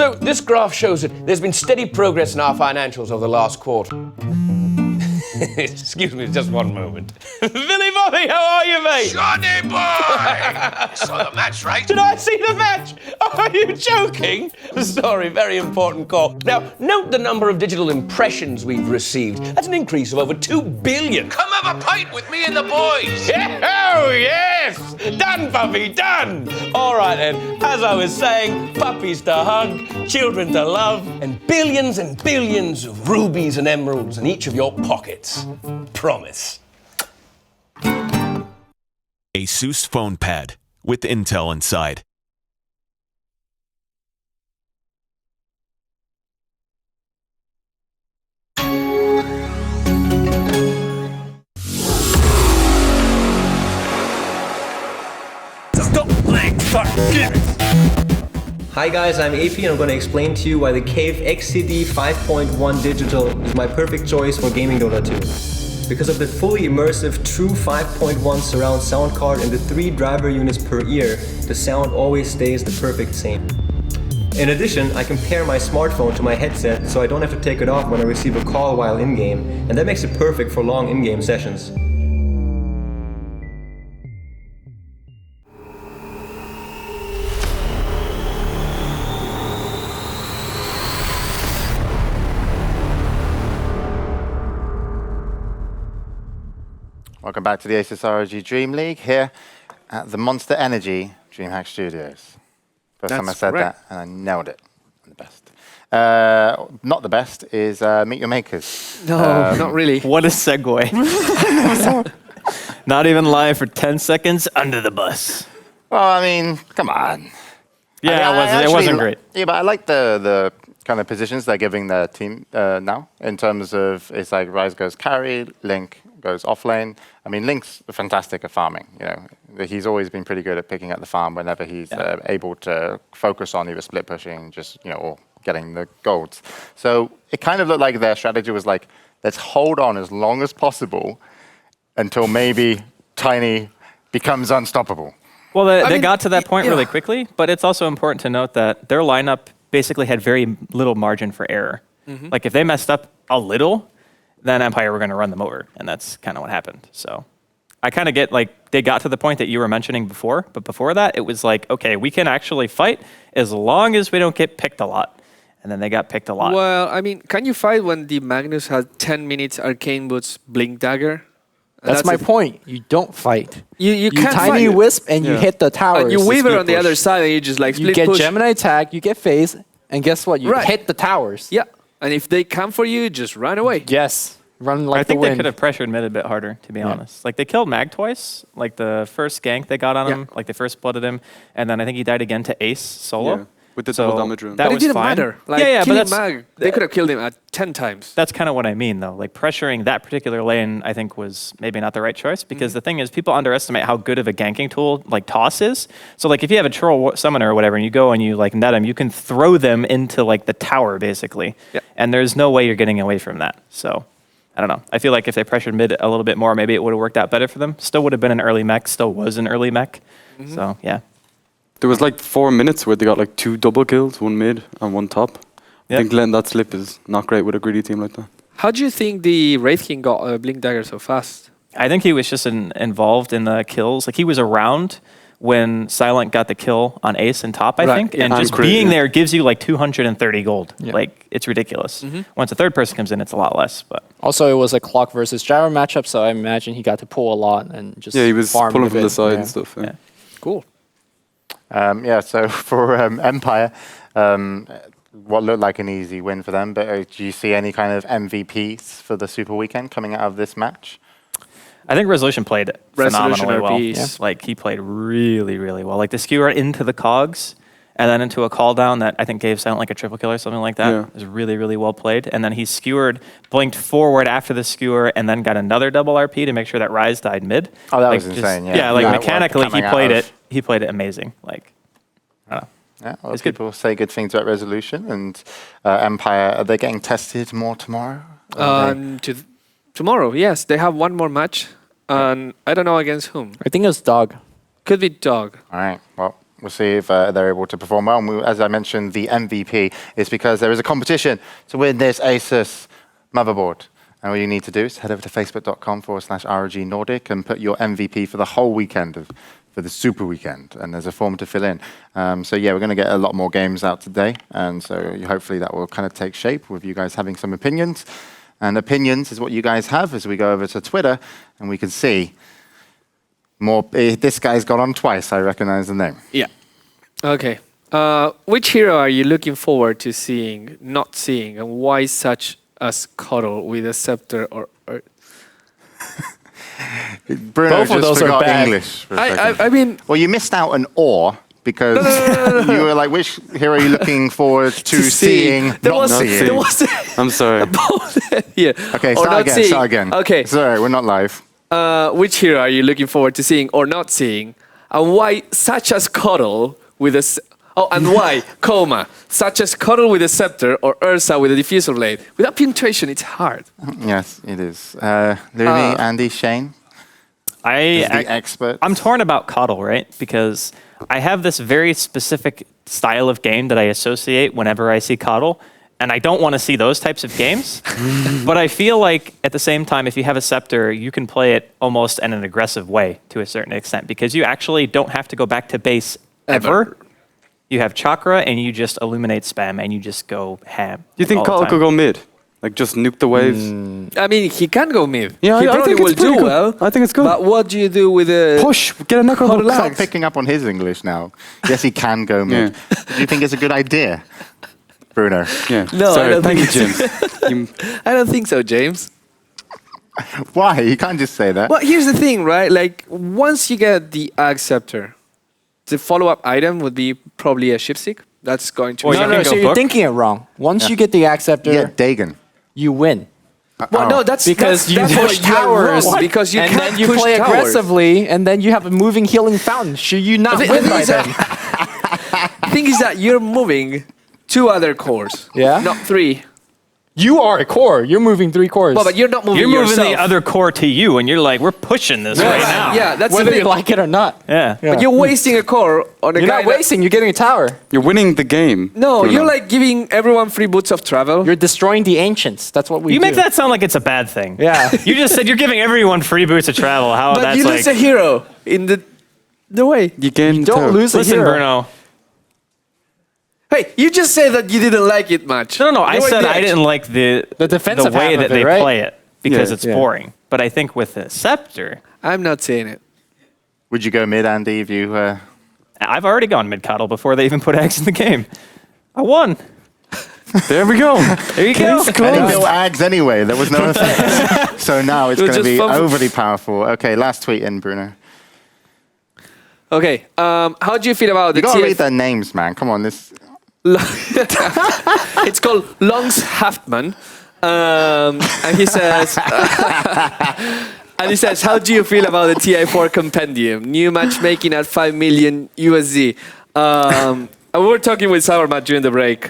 So this graph shows that there's been steady progress in our financials over the last quarter. Excuse me, just one moment. Billy Bobby, how are you, mate? Johnny boy! You saw the match, right? Did I see the match? Are you joking? Sorry, very important call. Now, note the number of digital impressions we've received. That's an increase of over 2 billion. Come have a pint with me and the boys! Oh, yes! Done, puppy, done! All right, then. As I was saying, puppies to hug, children to love, and billions of rubies and emeralds in each of your pockets. Promise. ASUS phone pad with Intel inside. Hi guys, I'm AP and I'm going to explain to you why the Cave XCD 5.1 Digital is my perfect choice for gaming Dota 2. Because of the fully immersive true 5.1 surround sound card and the 3 driver units per ear, the sound always stays the perfect same. In addition, I can pair my smartphone to my headset so I don't have to take it off when I receive a call while in-game, and that makes it perfect for long in-game sessions. Welcome back to the ASUS ROG DreamLeague here at the Monster Energy DreamHack Studios. First time I said that, and I nailed it. I'm the best. Not the best is Meet Your Makers. No, not really. What a segue. Not even live for 10 seconds under the bus. Well, I mean, come on. Yeah, it wasn't great. Yeah, but I like the kind of positions they're giving their team now in terms of it's like Ryze goes carry, Link goes off lane. I mean, Link's fantastic at farming. You know, he's always been pretty good at picking up the farm whenever he's able to focus on either split pushing, just or getting the golds. So it kind of looked like their strategy was like, let's hold on as long as possible until maybe Tiny becomes unstoppable. Well, they got to that point really quickly, but it's also important to note that their lineup basically had very little margin for error. Mm-hmm. Like if they messed up a little, then Empire were going to run them over, and that's kind of what happened. So I kind of get like they got to the point that you were mentioning before, but before that, it was like, okay, we can actually fight as long as we don't get picked a lot. And then they got picked a lot. Well, I mean, can you fight when the Magnus had 10 minutes Arcane Boots Blink Dagger? That's my point. You don't fight. You can't tiny fight. Wisp and you hit the towers. You Weaver on the other side and you just like split push. You get push. Gemini attack, you get phase, and guess what? You hit the towers. Yeah. And if they come for you, just run away. Yes. Run like I think the wind. they could have pressured mid a bit harder, to be honest. Like they killed Mag twice. Like the first gank they got on him, like they first blooded him, and then I think he died again to Ace solo. Yeah. With the double damage rune. That but was it didn't fine. matter. Like, but that's Mag. They could have killed him at 10 times. That's kind of what I mean, though. Like pressuring that particular lane, I think was maybe not the right choice because the thing is, people underestimate how good of a ganking tool like Toss is. So like if you have a troll summoner or whatever, and you go and you like net them, you can throw them into like the tower basically, and there's no way you're getting away from that. So I don't know. I feel like if they pressured mid a little bit more, maybe it would have worked out better for them. Still would have been an early mech. Still was an early mech. So yeah. There was like 4 minutes where they got like 2 double kills, 1 mid and 1 top. I think letting that slip is not great with a greedy team like that. How do you think the Wraith King got a Blink Dagger so fast? I think he was just involved in the kills. Like he was around when Silent got the kill on Ace and top, I think. And just being there gives you like 230 gold. Like it's ridiculous. Once a third person comes in, it's a lot less. But also, it was a Clock versus Gyro matchup, so I imagine he got to pull a lot and just he was pulling from the side and stuff. Cool. So for Empire, what looked like an easy win for them, but do you see any kind of MVPs for the Super Weekend coming out of this match? I think Resolution played phenomenally well. Like he played really, really well. Like the skewer into the cogs and then into a call down that I think gave Silent like a triple kill or something like that. It was really, really well played. And then he skewered, blinked forward after the skewer, and then got another double RP to make sure that Ryze died mid. Oh, that was insane, mechanically he played it amazing. Like, I don't know. Yeah, a lot of people say good things about Resolution and Empire. Are they getting tested more tomorrow? Tomorrow, yes. They have one more match. And I don't know against whom. I think it's Dog. Could be Dog. All right. Well, We'll see if they're able to perform well. And as I mentioned, the MVP is because there is a competition to win this ASUS motherboard. And all you need to do is head over to facebook.com/ROG Nordic and put your MVP for the whole weekend for the super weekend. And there's a form to fill in. So yeah, we're going to get a lot more games out today. And so hopefully that will kind of take shape with you guys having some opinions. And opinions is what you guys have as we go over to Twitter and we can see more. This guy's got on twice. I recognize the name. Yeah. Okay. Which hero are you looking forward to seeing, not seeing, and why such as Cuddle with a scepter or Bruno Both of just those are forgot bad. English for a second. I mean, Well, you missed out an or because you were like, which hero are you looking forward to seeing, not seeing? there was I'm sorry. yeah. Okay, Or not seeing. start again. Okay. Sorry, we're not live. Which hero are you looking forward to seeing or not seeing, and why such as Cuddle with a and why such as Cuddle with a scepter or Ursa with a diffusal blade? Without punctuation, it's hard. Yes, it is. Louis, Andy, Shane, is the expert. I'm torn about Coddle, right? Because I have this very specific style of game that I associate whenever I see Coddle, and I don't want to see those types of games. But I feel like at the same time, if you have a scepter, you can play it almost in an aggressive way to a certain extent, because you actually don't have to go back to base ever. You have chakra, and you just illuminate spam, and you just go ham. Do you think all the Coddle time. could go mid? Like just nuke the waves? I mean, he can go mid. Yeah, he I probably think will it's pretty do good. well. I think it's good. But what do you do with a Push, get a knuckle. Cuddle Stop lags? picking up on his English now. Yes, he can go mid. Do you think it's a good idea, Bruno? Yeah. No, sorry, I don't thank you, think James. I don't think so, James. Why? You can't just say that. Well, here's the thing, right? Like, once you get the Ag Scepter, the follow-up item would be probably a Shipstick. That's going to Or be you No, can no, go so you're book. thinking it wrong. Once you get the Acceptor, Yeah, Dagon. you win. Well, no, that's Because you that's push what you're towers, wrong, because you and can't then you push play towers. aggressively, and then you have a moving healing fountain. Should you not The win thing by is then? The thing is that you're moving 2 other cores. Yeah? Not 3. You are a core. You're moving 3 cores. Well, but you're not moving You're moving yourself. the other core to you, and you're like, we're pushing this right now. Yeah, that's whether the you thing. like it or not. Yeah. But you're wasting a core on a You're guy not wasting. You're getting a tower. You're winning the game. No, Bruno. you're like giving everyone free boots of travel. You're destroying the ancients. That's what we You do. make that sound like it's a bad thing. Yeah. You just said you're giving everyone free boots of travel. How but that's you like. lose a hero in the way. You gain Don't tower. lose a Listen, hero. Bruno. Hey, you just said that you didn't like it much. No. I You were said I bitch. didn't like The defensive way half that of it, they right? play it because Yeah. it's boring. But I think with the scepter, I'm not saying it. Would you go mid, Andy, if you... I've already gone mid coddle before they even put eggs in the game. I won. There we go. There you go. I didn't build Ags anyway. There was no effect. So now it's It was going to just be fun. overly powerful. Okay, last tweet in, Bruno. Okay, how do you feel about You the got to read TF? their names, man. Come on, this... It's called Longs Haftman, and he says, how do you feel about the TI4 Compendium? New matchmaking at 5 million USD. And we were talking with Sourmat during the break.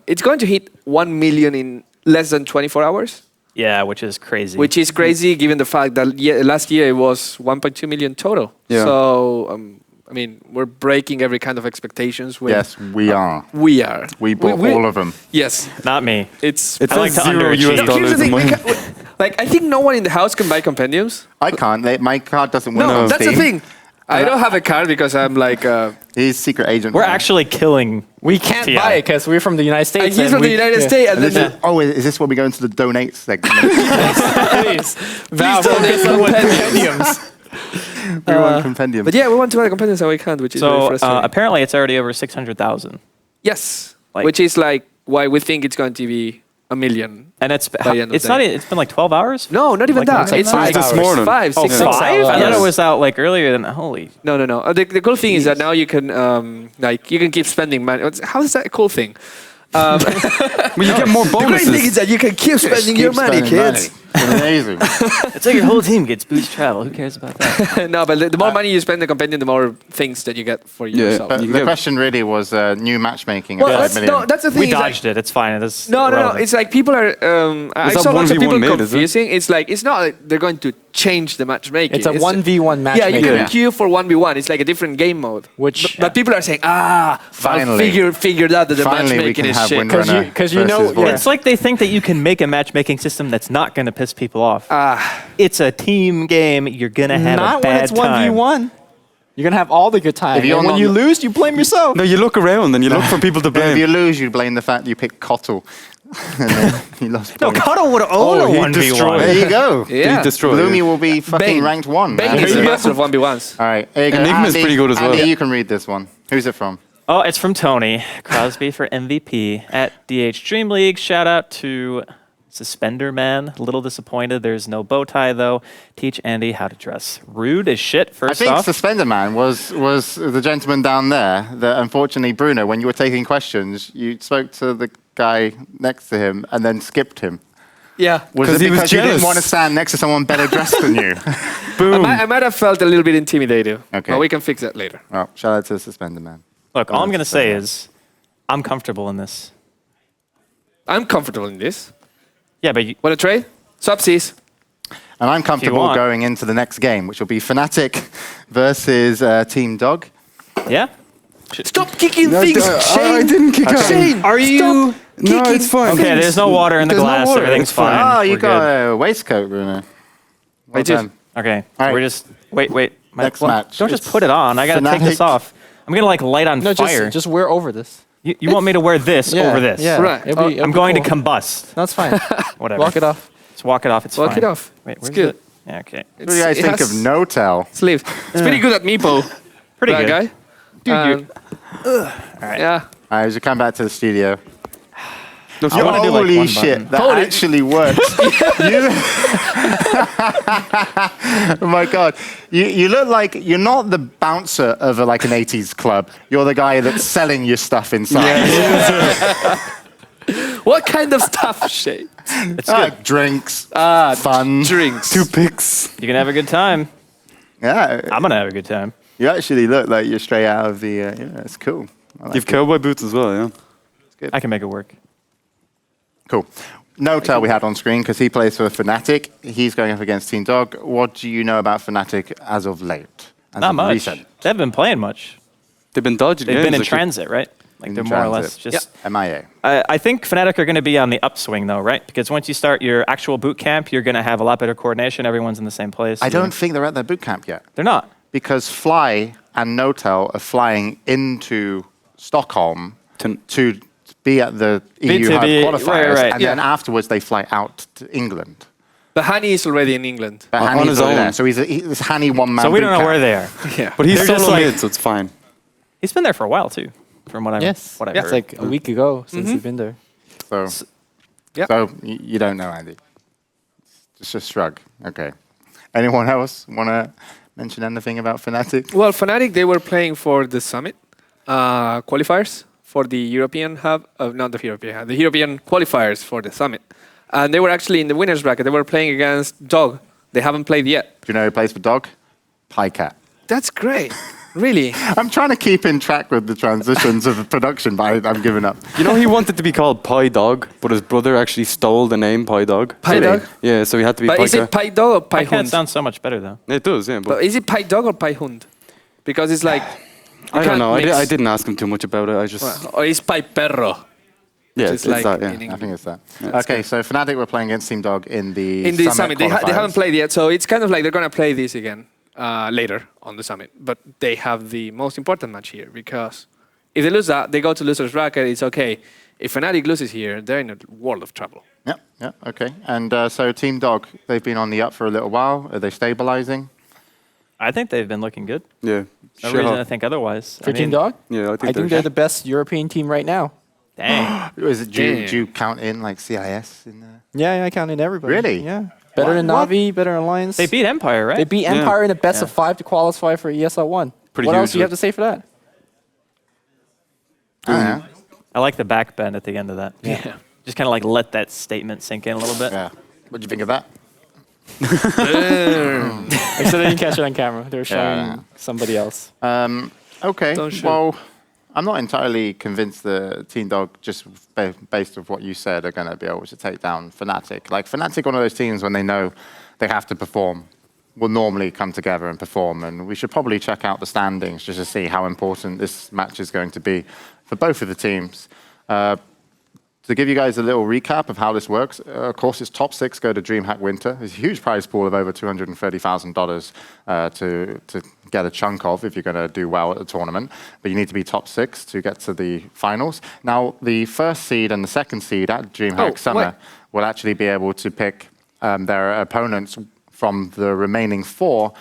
It's going to hit 1 million in less than 24 hours, Yeah, which is crazy. which is crazy given the fact that last year it was 1.2 million total. Yeah. So, I mean, we're breaking every kind of expectations. Yes, we are. We are. We bought all of them. Yes. Not me. It's It I like says to $0 underachieve. US No, here's the dollars a thing. month. Like, I think no one in the house can buy compendiums. I can't. My card doesn't win No, on that's the Steam. thing. I don't have a card because I'm like, He's secret agent. We're man. actually killing. We can't TI. buy it because we're from the United States. and he's and from the we- United yeah. States. And This then is, oh, is this where we go into the donate segment? Please. Valve, focus on compendiums. We want compendium. but yeah, we want to buy compendiums and we can't, which is very So frustrating. apparently it's already over 600,000. Yes, like- which is like why we think it's going to be 1 million. And it's By the end of it's the not day. it's been like 12 hours? No, not even Like, that. It's like like this morning. 5, 6 Oh, hours. 5? I thought Yes. it was out like earlier than holy. No. The cool thing is that now you can you can keep spending money. How is that a cool thing? Well, you get more The great bonuses. thing is that you can keep spending your money, spending kids. money. Amazing. It's like your whole team gets boost travel. Who cares about that? No, but the more money you spend in the Compendium, the more things that you get for yourself. But the question really was new matchmaking. Well, at 5 million. no, that's the thing. We it's like- dodged it. It's fine. It's No. irrelevant. It's like people are. I that saw lots of 1v1 people made, is it? confusing. It's like it's not like they're going to change the matchmaking. It's a 1v1 match. Yeah, you can queue for 1v1. It's like a different game mode. Which- but people are saying, Finally. I figured out that the Finally, we matchmaking can is have shit. Windrunner 'cause you know- versus Void. It's like they think that you can make a matchmaking system that's not going to piss people off. It's a team game. You're going to have Not a bad when it's time. 1v1. You're gonna have all the good time. If you're And when not- you lose, you blame yourself. No, you look around and you look for people to If you blame. lose, you blame the fact you picked Cottle. And then you lost No, points. Cuddle would own a he 1v1. destroyed. There you go. Yeah. He destroyed Bloomy it. will be fucking Bane. ranked 1. Bane man. is a master of 1v1s. All right, here you go. Enigma's Andy, pretty good as well. Andy, you can read this one. Who's it from? Oh, it's from Tony Crosby for MVP at DH Dream League. Shout out to Suspender Man. A little disappointed. There's no bow tie though. Teach Andy how to dress. Rude as shit. I First think off. Suspender Man was the gentleman down there that unfortunately, Bruno, when you were taking questions, you spoke to the guy next to him and then skipped him. Yeah. Was 'Cause it he was because you didn't jealous. want to stand next to someone better dressed than you? I might have felt a little bit intimidated. Okay. But we can fix that later. Well, shout out to Suspender Man. Look, all I'm going to say is I'm comfortable in this. I'm comfortable in this. Yeah, but you, Want to trade? Swapsies. And I'm comfortable want. going into the next game, which will be Fnatic versus Team Dog. yeah? Stop kicking things, Shane. I didn't kick out. Shane, Are you... No, it's fine. Okay, there's no water in the There's no glass. water, Everything's it's fine. fine. Oh, you We're got good. a waistcoat, Bruno. Well I did. done. Okay, All right. we're just... Wait. Next match. Don't just It's put it on. I got to take this Fnatic. off. I'm going to like light on No, fire. just wear over this. You want me to wear this Yeah, over this? Yeah. Right. It'll I'm be going to cool. combust. That's fine. Whatever. Walk it off. Just walk it off. It's Walk fine. it off. Wait, It's where's good. it? Yeah, okay. What do you guys think of No-Tell? Sleeves. It's pretty good at Meepo. Pretty that good. guy. Dude, Yeah. All right, as you come back to the studio. I wanna do, like, Holy one shit, button. that Holy- actually works. Oh my god. You look like you're not the bouncer of like an 80s club. You're the guy that's selling your stuff inside. What kind of stuff, Shane? It's good. Drinks, fun. Drinks. 2 picks. You can have a good time. Yeah, I'm going to have a good time. you actually look like you're straight out of the. Yeah, it's cool. I like You've it. cowboy boots as well, yeah. I can make it work. Cool. No-Tell we had on screen because he plays for Fnatic. He's going up against Team Dog. What do you know about Fnatic as of late? As Not of much. recent? They haven't been playing much. They've been dodging They've games. been in like- transit, right? Like they're more or less just... MIA. I think Fnatic are going to be on the upswing, though, right? Because once you start your actual boot camp, you're going to have a lot better coordination. Everyone's in the same place. I don't think they're at their boot camp yet. They're not. Because Fly and No-Tell are flying into Stockholm to be at the EU Hub B2B, qualifiers, right, and yeah. then afterwards they fly out to England. But Hani is already in England. But On Hanny's his already own. there, so he's Hanny one-man So we boot don't know camp. where they are. Yeah. But he's They're solo just like- mid, so it's fine. He's been there for a while, too, from what I've Yes. what I've It's heard. like a week ago since he's been there. So, Yep. so you don't know, Andy. Just a shrug. Okay. Anyone else want to mention anything about Fnatic? Well, Fnatic, they were playing for the Summit qualifiers for the European hub, not the European hub, the European qualifiers for the Summit. And they were actually in the winner's bracket. They were playing against Dog. They haven't played yet. Do you know who plays for Dog? Pycat. That's great. Really? I'm trying to keep in track with the transitions of the production, but I'm giving up. You know, he wanted to be called Pie Dog, but his brother actually stole the name Pie Dog. Pie Dog? Yeah, so he had to be But Pie is it Pie Dog or Pie Pie Cat Hund? sounds so much better, though. It does, yeah. But But is it Pie Dog or Pie Hund? Because it's like... I don't can't know. mix. I didn't ask him too much about it. I just... Or is Pie Perro? yeah, It's it's like that, in yeah. English. I think it's that. Yeah, it's Okay, so Fnatic were playing against Team Dog in the Summit. They qualifiers. haven't played yet, so it's kind of like they're going to play this again later on the Summit. But they have the most important match here because if they lose that, they go to loser's bracket. It's okay. If Fnatic loses here, they're in a world of trouble. Yeah, okay. And so Team Dog, they've been on the up for a little while. Are they stabilizing? I think they've been looking good. Yeah. No Sure. reason to think otherwise. For Team Dog? Yeah, I think they're the best European team right now. Dang. Is it, do Damn. you count in like CIS in there? Yeah, I counted everybody. Really? Yeah. Better than What? Navi, better than Alliance. They beat Empire, right? They beat Yeah. Empire in a best Yeah. of 5 to qualify for ESL 1. Pretty What else do you huge, have to say for that? Yeah. I like the back bend at the end of that. Yeah. Just kind of like let that statement sink in a little bit. Yeah. What do you think of that? Except they didn't catch it on camera. They were showing Yeah. somebody else. Okay, Don't show. well, I'm not entirely convinced that Team Dog, just based off what you said, are going to be able to take down Fnatic. Like, Fnatic, one of those teams, when they know they have to perform, will normally come together and perform. And we should probably check out the standings just to see how important this match is going to be for both of the teams. To give you guys a little recap of how this works, of course, it's top 6 go to DreamHack Winter. It's a huge prize pool of over $230,000 to get a chunk of if you're going to do well at the tournament. But you need to be top 6 to get to the finals. Now, the first seed and the second seed at DreamHack Summer will actually be able to pick their opponents from the remaining 4,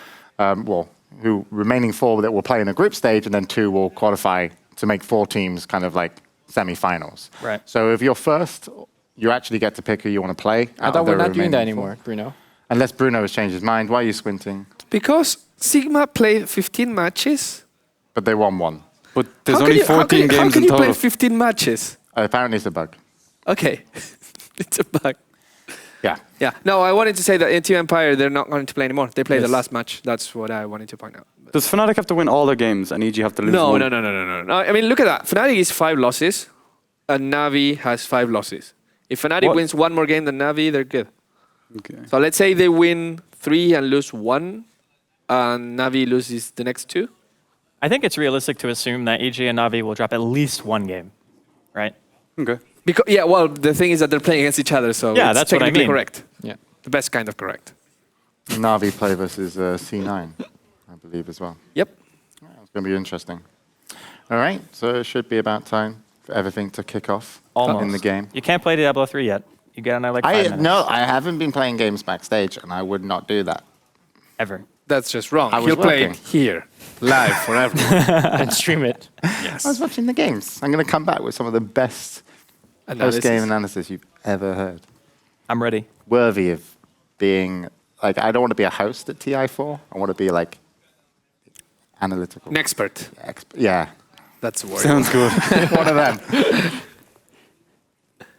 remaining 4 that will play in a group stage, and then 2 will qualify to make 4 teams kind of like semi-finals. Right. So if you're first, you actually get to pick who you want to play. I thought we're not doing that anymore, Bruno. Unless Bruno has changed his mind. Why are you squinting? Because Sigma played 15 matches. But they won 1. But there's only 14 games How can in you play total. 15 matches? Apparently it's a bug. Okay. It's a bug. Yeah. Yeah. No, I wanted to say that in Team Empire, they're not going to play anymore. They played the last match. That's what I wanted to point out. Does Fnatic have to win all their games and EG have to lose No. one? No. I mean, look at that. Fnatic is 5 losses, and Navi has 5 losses. If Fnatic wins 1 more game than Navi, they're good. Okay. So let's say they win 3 and lose 1, and Navi loses the next 2. I think it's realistic to assume that EG and Navi will drop at least 1 game, right? Okay. Because the thing is that they're playing against each other, so Yeah, it's that's what I technically mean. correct. Yeah. The best kind of correct. Navi play versus C9, I believe, as well. Yep. It's going to be interesting. All right, so it should be about time for everything to kick off Almost. in the game. You can't play Diablo 3 yet. You get on there like 5 minutes. No, I haven't been playing games backstage, and I would not do that. Ever. That's just wrong. I was He'll play working. here, live, forever. And stream it. I was watching the games. I'm going to come back with some of the best post-game analysis you've ever heard. I'm ready. Worthy of being, like, I don't want to be a host at TI4. I want to be, like, analytical. An expert. Yeah, That's the word. Sounds good. one of them.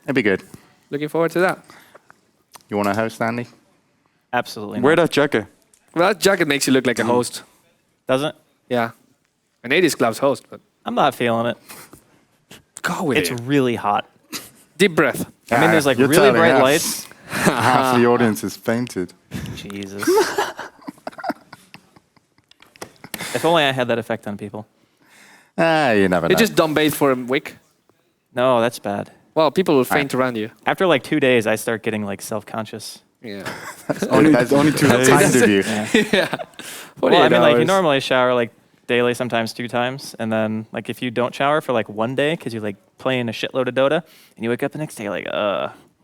It'd be good. Looking forward to that. You want to host, Andy? Absolutely Wear not. that jacket. Well, that jacket makes you look like a host. Doesn't? Yeah. An 80s Club's host, but I'm not feeling it. go with It's it. really hot. Deep breath. I mean, there's like You're really telling bright us. lights. Half the audience is fainted. Jesus. If only I had that effect on people. You never know. You just don't bathe for a week. No, that's bad. Well, people will faint around you. After like 2 days, I start getting like self-conscious. Yeah. Only 2 That's days. kind of you. yeah. Well, I mean, like you normally shower like daily, sometimes 2 times, and then like if you don't shower for like 1 day because you like playing a shitload of Dota, and you wake up the next day like,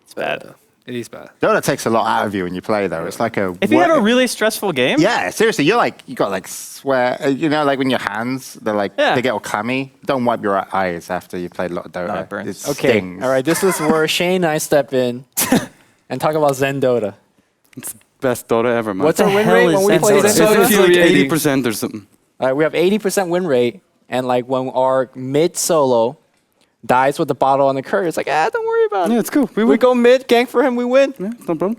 it's bad. It is bad. Dota takes a lot out of you when you play, though. It's like a. If you have a really stressful game, Yeah, seriously, you got like sweat. You know, like when your hands, they get all clammy. Don't wipe your eyes after you played a lot of Dota. No, it burns. It Okay. stings. All right. This is where Shane and I step in and talk about Zen Dota. Best Dota ever, man. What's our win hell rate is when we Zen play Dota? Zen It's So Dota? like infuriating. 80% or something. All right, we have 80% win rate, and like when our mid solo dies with the bottle on the curve, it's like, don't worry about it. Yeah, it's cool. We go mid, gank for him, we win. Yeah, no problem.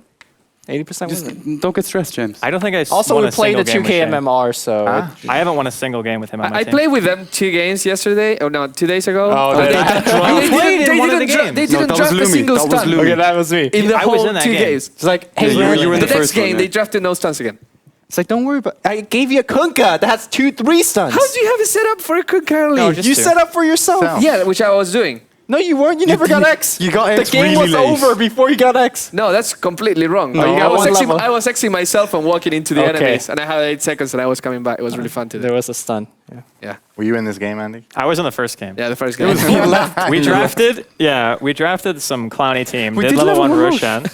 80% Just win rate. don't get stressed, James. I don't think I Also, won we a played the single game with 2K Shane. MMR, so I haven't won a single game with him on my I team. played with them 2 games yesterday. Oh, no, 2 days ago. Oh, But they got drunk. they played in didn't- one of the they didn't games. They No, didn't that was draft a Lumi. single That was stun. Lumi. okay, that was me. In the I was whole in that 2 game. games. It's like, hey, Yeah, you were in The the next first game, one, they yeah. drafted no stuns again. It's like, don't worry about. I gave you a Kunkka that has 2-3 stuns. How do you have it set up for a cook currently? No, you set up for yourself. Self. Yeah, which I was doing. No, you weren't. You never got X. you got the X game really was late. over before you got X. No, that's completely wrong. No, you got one level. I was Xing myself and walking into the Okay. enemies, and I had 8 seconds, and I was coming back. It was really fun to do. There was a stun. Yeah. Yeah, Were you in this game, Andy? I was in the first game. yeah, the first game. We drafted some clowny team. We did did level level 1 one Roshan.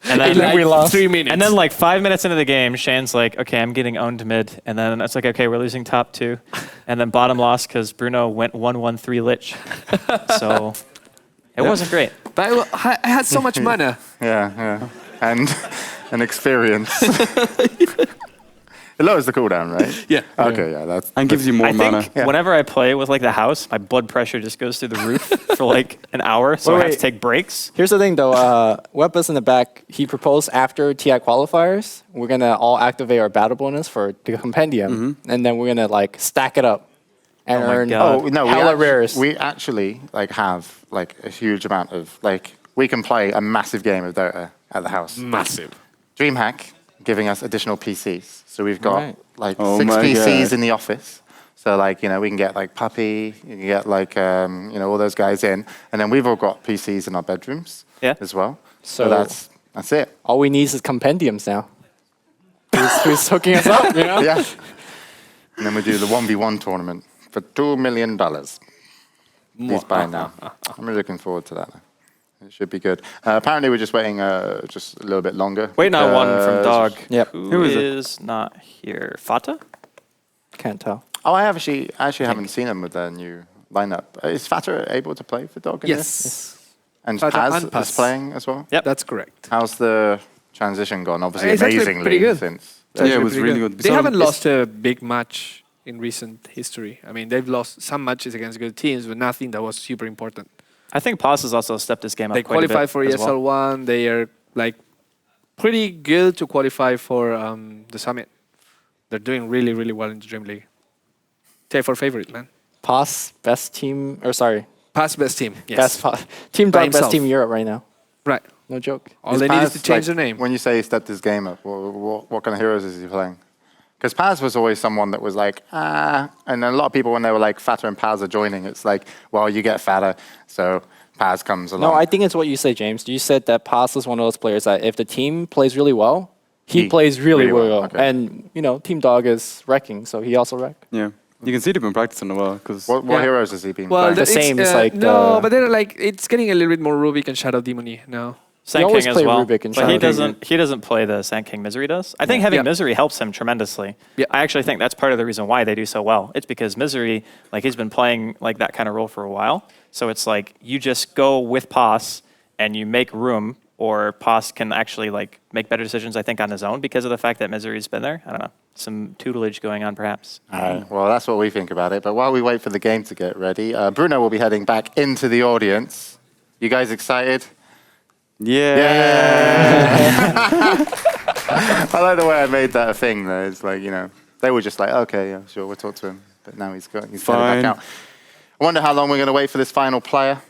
And In then like we lost. 3 minutes. And then like 5 minutes into the game, Shane's like, okay, I'm getting owned mid. And then it's like, okay, we're losing top 2. And then bottom lost because Bruno went 1-1-3 Lich. So it wasn't great. But I had so much mana. Yeah. And an experience. It lowers the cooldown, right? Yeah. Okay, yeah, that's... And gives you more I mana. think whenever I play with like the house, my blood pressure just goes through the roof for like an hour, so I have to Wait. take breaks. Here's the thing, though. Webbus in the back, he proposed after TI qualifiers, we're gonna all activate our battle bonus for the compendium, and then we're gonna like stack it up and Oh my earn God. Oh, no, hella rares. we actually like have like a huge amount of like we can play a massive game of Dota at the house. Massive. DreamHack giving us additional PCs, so we've got Right. like Oh 6 my PCs God. in the office. So like we can get like Puppy, you can get like all those guys in, and then we've all got PCs in our bedrooms as well. So that's it. All we need is compendiums now. who's hooking us up, you know? Yeah. And then we do the 1v1 tournament for $2 million. Please buy now. I'm really looking forward to that. It should be good. Apparently, we're just waiting just a little bit longer. Waiting on one from because- Dog. Yep. Who is it? is not here? Fata? Can't tell. Oh, I actually haven't seen him with their new lineup. Is Fata able to play for Dog? in Yes. this? And Fata Paz and is Paz. playing as well? Yep. That's correct. How's the transition gone? Obviously, It's actually amazingly pretty good. since. Yeah, it was really good. They So haven't it's- lost a big match in recent history. I mean, they've lost some matches against good teams, but nothing that was super important. I think Paz has also stepped his game up They quite a bit qualified for as well. ESL1. They are like pretty good to qualify for the summit. They're doing really, really well in the DreamLeague. TI4 favorite, man. Pass, best team, or sorry, Past best team. Yes. best Team By Dog, best himself. team in Europe right now. Right. No joke. All they need is Paz, to change like, their name. When you say he stepped his game up, what kind of heroes is he playing? Because Paz was always someone that was like, and a lot of people, when they were like, Fata and Paz are joining, it's like, well, you get Fata, so Paz comes along. No, I think it's what you say, James. You said that Pass is one of those players that if the team plays really well, he plays really, really well, well. okay. And, Team Dog is wrecking, so he also wreck. Yeah. You can see they've been practicing a while because What Yeah. heroes has he been Well, playing? the same is like no, the- but they're like it's getting a little bit more Rubik and Shadow Demony now. Sand always King as play well. Rubik and but he Shadow doesn't. He doesn't play the Sand King Misery does. I think having Yeah. Misery helps him tremendously. Yeah. I actually think that's part of the reason why they do so well. It's because Misery, like he's been playing like that kind of role for a while. So it's like you just go with Paz and you make room, or Paz can actually like make better decisions. I think on his own because of the fact that Misery's been there. I don't know, some tutelage going on perhaps. All right. Well, that's what we think about it. But while we wait for the game to get ready, Bruno will be heading back into the audience. You guys excited? I like the way I made that a thing, though. It's like, they were just like, okay, yeah, sure, we'll talk to him. But now he's headed back out. I wonder how long we're going to wait for this final player.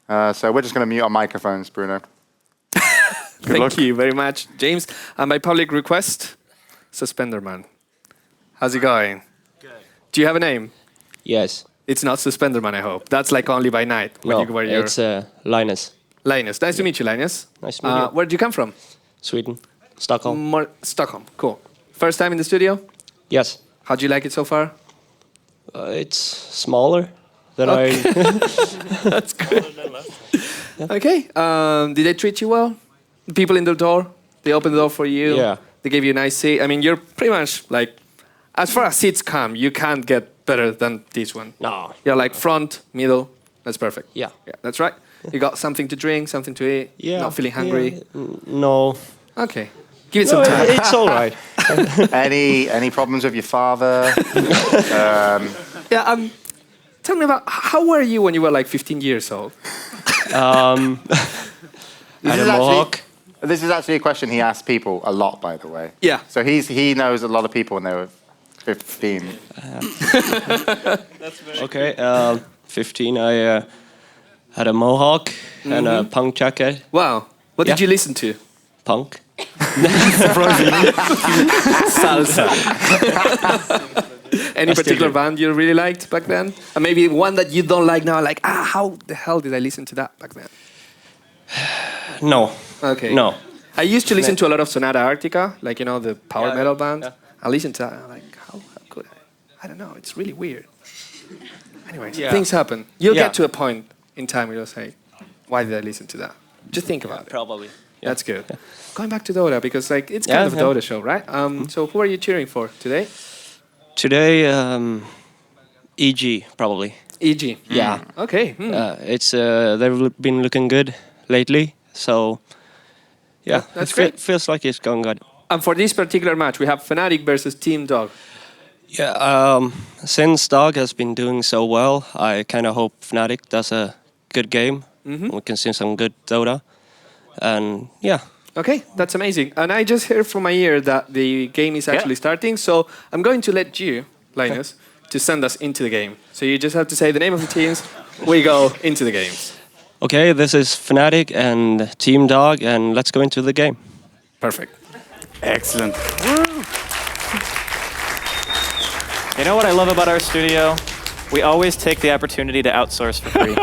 So we're just going to mute our microphones, Bruno. Thank you very much, James. And by public request, Suspenderman. How's it going? Good. Do you have a name? Yes. It's not Suspenderman, I hope. That's like only by night when No, you wear your it's Linus, Linus. Nice to meet you, Linus. Nice to meet you. Where did you come from? Sweden, Stockholm. Stockholm. Cool. First time in the studio? Yes. How do you like it so far? It's smaller than That's good. Okay. Did they treat you well? The people in the door? They opened the door for you? Yeah. They gave you a nice seat? I mean, you're pretty much like, as far as seats come, you can't get better than this one. No. You're like front, middle. That's perfect. Yeah. Yeah, that's right. You got something to drink, something to eat. Yeah. Not feeling hungry. Yeah. No. Okay. Give it No, some time. it's all right. Any problems with your father? Yeah. Tell me about how were you when you were like 15 years old? This is actually a question he asks people a lot, by the way. Yeah. So he knows a lot of people when they were 15. Okay. 15. I had a mohawk and a punk jacket. Wow. What did you listen to? Punk. Salsa. Any particular band you really liked back then? And maybe one that you don't like now, like, how the hell did I listen to that back then? No. Okay. No. I used to listen to a lot of Sonata Arctica, like, the power metal band. Yeah. I listened to that, and I'm like, how could I? I don't know, it's really weird. Anyway, Yeah. things happen. You'll Yeah. get to a point in time where you'll say, why did I listen to that? Just think about it. Probably. Yeah. That's good. Going back to Dota, because like it's kind Yeah, of a yeah. Dota show, right? So who are you cheering for today? Today, EG probably. EG. Yeah. Okay. It's they've been looking good lately, so yeah, That's it great. feels like it's going good. And for this particular match, we have Fnatic versus Team Dog. Yeah, since Dog has been doing so well, I kind of hope Fnatic does a good game. We can see some good Dota. And yeah. Okay, that's amazing. And I just heard from my ear that the game is actually starting, so I'm going to let you, Linus, to send us into the game. So you just have to say the name of the teams, we go into the games. Okay, this is Fnatic and Team Dog, and let's go into the game. Perfect. Excellent. You know what I love about our studio? We always take the opportunity to outsource for free.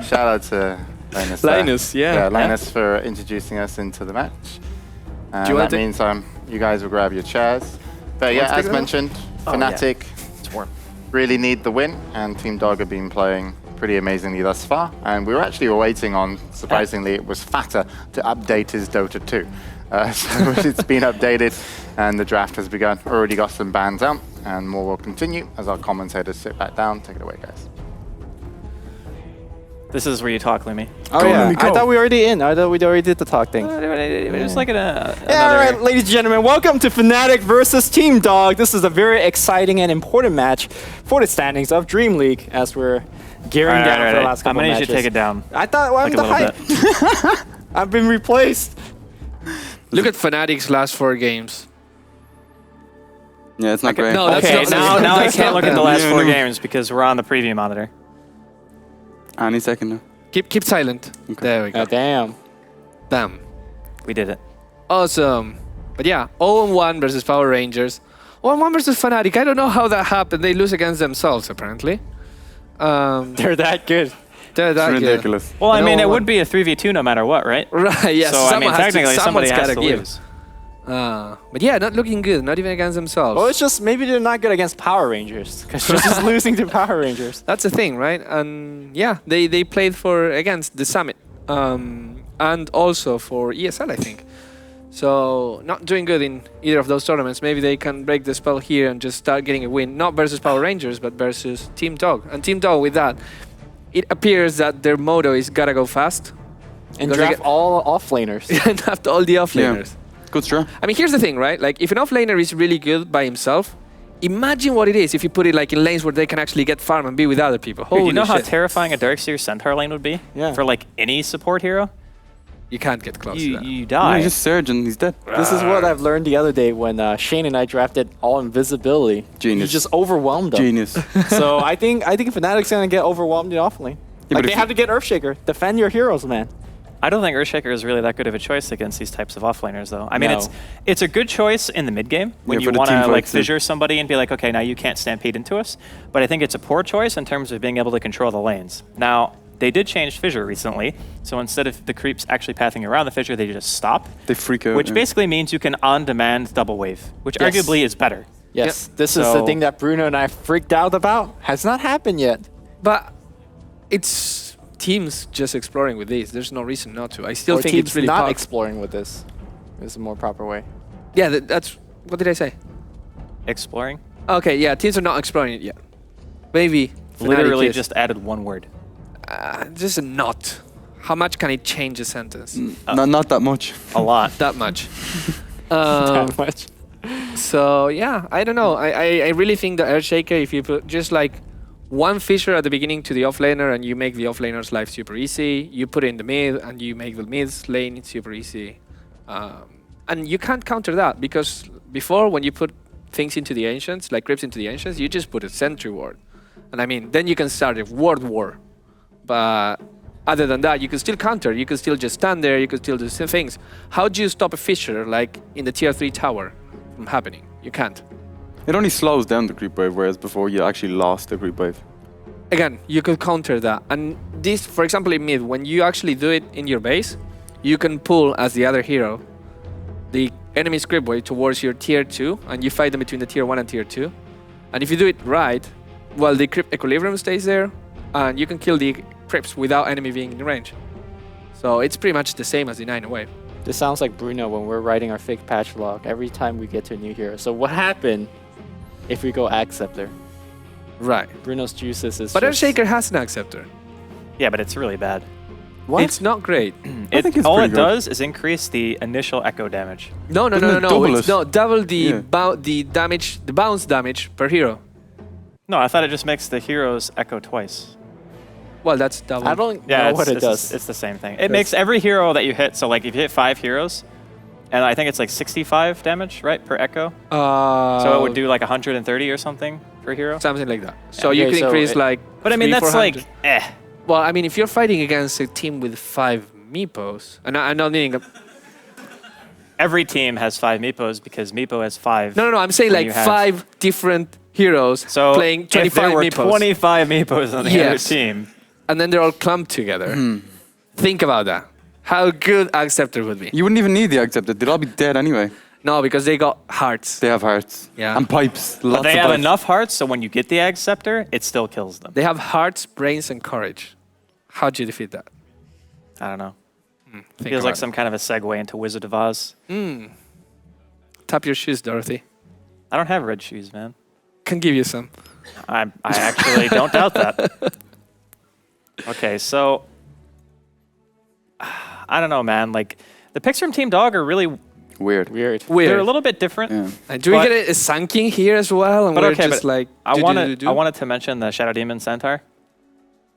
Shout out to Linus. Linus, Yeah, Linus for introducing us into the match. And that means you guys will grab your chairs. But yeah, as mentioned, Fnatic really need the win, and Team Dog have been playing pretty amazingly thus far. And we were actually waiting on, surprisingly, it was Fatter to update his Dota 2. So it's been updated, and the draft has begun. Already got some bans out, and more will continue as our commentators sit back down. Take it away, guys. This is where you talk, Lumi. Oh, yeah. I thought we were already in. I thought we already did the talk thing. It was like another... All right, ladies and gentlemen, welcome to Fnatic versus Team Dog. This is a very exciting and important match for the standings of DreamLeague as we're gearing down for the last couple of matches. I'm going to need you to take it down. I thought I'm the hype. I've been replaced. Look at Fnatic's last 4 games. Yeah, it's not great. No, that's Okay, not, now I can't look at the last 4 games because we're on the preview monitor. Any second now. Keep silent. Okay. There we go. Damn. Damn. We did it. Awesome. But yeah, 0-1 versus Power Rangers. 0-1 versus Fnatic. I don't know how that happened. They lose against themselves, apparently. They're that good. They're that ridiculous. Good. Well, I mean, it would be a 3v2 no matter what, right? Right, yes. So, I mean, technically, somebody has to lose. But yeah, not looking good. Not even against themselves. Well, it's just maybe they're not good against Power Rangers because they're just losing to Power Rangers. That's the thing, right? And yeah, they played against the Summit and also for ESL, I think. So not doing good in either of those tournaments. Maybe they can break the spell here and just start getting a win, not versus Power Rangers, but versus Team Dog. And Team Dog, with that, it appears that their motto is gotta go fast. And draft all offlaners. And draft all the offlaners. Yeah. Good strat. I mean, here's the thing, right? Like, if an offlaner is really good by himself, imagine what it is if you put it like in lanes where they can actually get farm and be with other people. Dude, you know how terrifying a Darkseer Centaur lane would be? Yeah. For like any support hero? You can't get close to that. You die. You just surge and he's dead. This is what I've learned the other day when Shane and I drafted all invisibility. Genius. You just overwhelmed them. Genius. So I think Fnatic's gonna get overwhelmed in offlane. Yeah, like they have to get Earthshaker. Defend your heroes, man. I don't think Earthshaker is really that good of a choice against these types of offlaners, though. I mean, it's a good choice in the mid game when you want to like fissure somebody and be like, okay, now you can't stampede into us. But I think it's a poor choice in terms of being able to control the lanes. Now, they did change fissure recently, so instead of the creeps actually pathing around the fissure, they just stop. They freak out. Which basically means you can on-demand double wave, which arguably is better. Yes, this is the thing that Bruno and I freaked out about. Has not happened yet. But it's teams just exploring with these. There's no reason not to. I still think teams it's really not exploring with this. Is a more proper way. Yeah, that's what did I say? Exploring? Okay, yeah, teams are not exploring it yet. Maybe. Literally just added one word. Just a not. How much can it change a sentence? Not that much. A lot. That much. That much. So yeah, I don't know. I really think the Earthshaker, if you put just like one fissure at the beginning to the offlaner and you make the offlaner's life super easy, you put it in the mid and you make the mid's lane super easy. And you can't counter that because before when you put things into the Ancients, like creeps into the Ancients, you just put a sentry ward. And I mean, then you can start a ward war. But other than that, you can still counter, you can still just stand there, you can still do things. How do you stop a fissure like in the tier 3 tower from happening? You can't. It only slows down the creep wave, whereas before you actually lost the creep wave. Again, you could counter that. And this, for example, in mid, when you actually do it in your base, you can pull as the other hero the enemy's creep wave towards your tier 2, and you fight them between the tier 1 and tier 2. And if you do it right, well, the creep equilibrium stays there, and you can kill the creeps without enemy being in range. So it's pretty much the same as the 9 wave. This sounds like Bruno when we're writing our fake patch log every time we get to a new hero. So what happened if we go Acceptor? Right. Bruno's juices is But Earthshaker has an Acceptor. Yeah, but it's really bad. What? It's not great. think it's all pretty it good. does is increase the initial echo damage. No. Doesn't it double It's it? not double the Yeah. the damage, the bounce damage per hero. No, I thought it just makes the heroes echo twice. Well, that's double. I don't Yeah, know what it does. It's the same thing. It makes every hero that you hit. So like if you hit 5 heroes, and I think it's like 65 damage, right, per echo. So it would do like 130 or something per hero. something like that. So Okay, you can so increase it- like. But I mean, 300, that's 400. like, Well, I mean, if you're fighting against a team with 5 meepos, and I'm not meaning. Every team has 5 meepos because meepo has 5. No. I'm saying when like you have- 5 different heroes So playing 25 if there were meepos. 25 meepos on the other Yes. team. And then they're all clumped together. Think about that. How good Acceptor would be. You wouldn't even need the accepted. They'd all be dead anyway. No, because they got hearts. They have hearts. Yeah. And pipes. But Lots they of have pipes. enough hearts, so when you get the Ag Scepter, it still kills them. They have hearts, brains, and courage. How'd you defeat that? I don't know. Think Feels like about some kind of a segue into Wizard of Oz. it. Tap your shoes, Dorothy. I don't have red shoes, man. Can give you some. I actually don't doubt that. Okay, so I don't know, man. Like the picks from Team Dog are really Weird. Weird. they're a little bit different. Yeah. And do we But- get a Sun King here as well? And But we're okay, just but like. I do. wanted to mention the Shadow Demon Centaur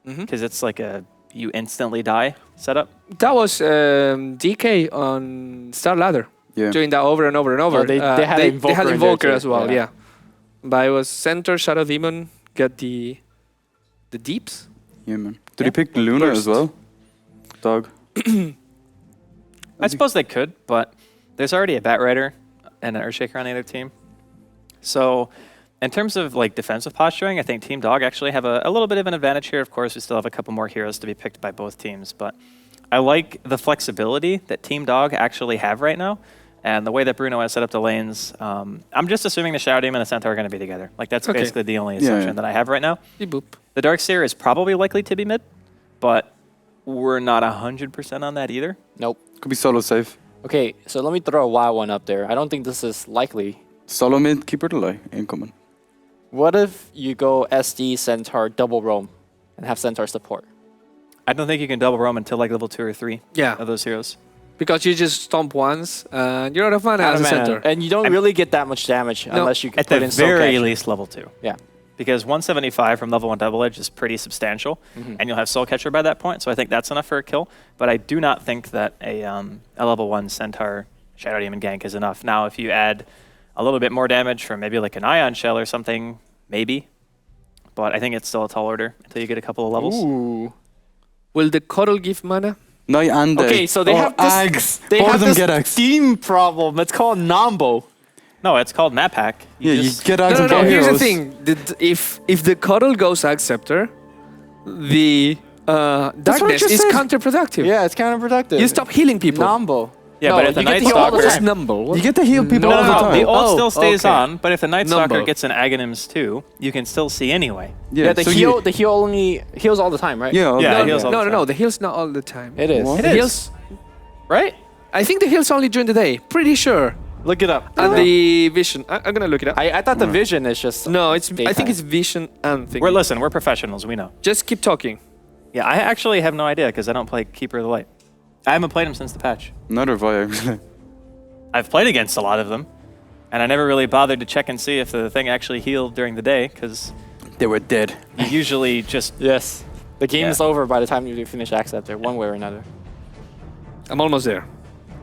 because it's like a you instantly die setup. That was DK on Star Ladder. Yeah. Doing that over and over and over. they had they had Invoker in there Invoker too, as well, yeah. yeah. But it was Centaur, Shadow Demon, get the deeps. Yeah, man. Did he pick Luna as well? Dog. I suppose they could, but there's already a Bat Rider and an Earthshaker on the other team. So, in terms of like defensive posturing, I think Team Dog actually have a little bit of an advantage here. Of course, we still have a couple more heroes to be picked by both teams, but I like the flexibility that Team Dog actually have right now, and the way that Bruno has set up the lanes. I'm just assuming the Shadow Demon and the Centaur are going to be together. Like that's Okay. basically the only Yeah, assumption yeah. that I have right now. Beep boop. The Darkseer is probably likely to be mid, but we're not 100% on that either. Nope. Could be solo safe. Okay, so let me throw a wild one up there. I don't think this is likely. Solo mid, keeper to lie. Ain't coming. What if you go SD, Centaur, double roam, and have Centaur support? I don't think you can double roam until like level 2 or 3 Yeah. of those heroes. Because you just stomp once and you're out of mana as a Centaur. And you don't really get that much damage unless you can At put the in Soul very Catcher. least, level 2. Yeah. Because 175 from level 1 double edge is pretty substantial, and you'll have Soul Catcher by that point, so I think that's enough for a kill. But I do not think that a level 1 Centaur Shadow Demon gank is enough. Now, if you add a little bit more damage from maybe like an Ion Shell or something, maybe. But I think it's still a tall order until you get a couple of levels. Ooh. Will the Coddle give mana? Night and day. Okay, so they have this. Ags. They Both have of them this get Ags. theme problem. It's called Nambo. No, it's called Map Hack. Yeah, you get Ags No, and no, get here's the heroes. thing. If the Coddle goes Acceptor, the darkness just is said. counterproductive. Yeah, it's counterproductive. You stop healing people. Nambo. Yeah, No, but if the you get Night to heal all the Stalker... time. Number. You get to heal people No, all no, the no, time. the ult Oh, still stays okay. on, but if the Night Stalker Number. gets an Aghanims too, you can still see anyway. Yeah, the so heal. You, The heal only heals all the time, right? yeah, Yeah, okay. it heals all the No, time. no, the heal's not all the time. It is. What? The It heal's, Right? I think the heal's only during the day. Pretty sure. Look it up. And the vision. I'm gonna look it up. I thought the vision is just. No, it's. I think daytime. it's vision and thing. We're professionals, we know. Just keep talking. Yeah, I actually have no idea because I don't play Keeper of the Light. I haven't played him since the patch. Neither have I, actually. I've played against a lot of them, and I never really bothered to check and see if the thing actually healed during the day because They were dead. you usually just... Yes. The game Yeah. is over by the time you finish Acceptor, one way or another. I'm almost there.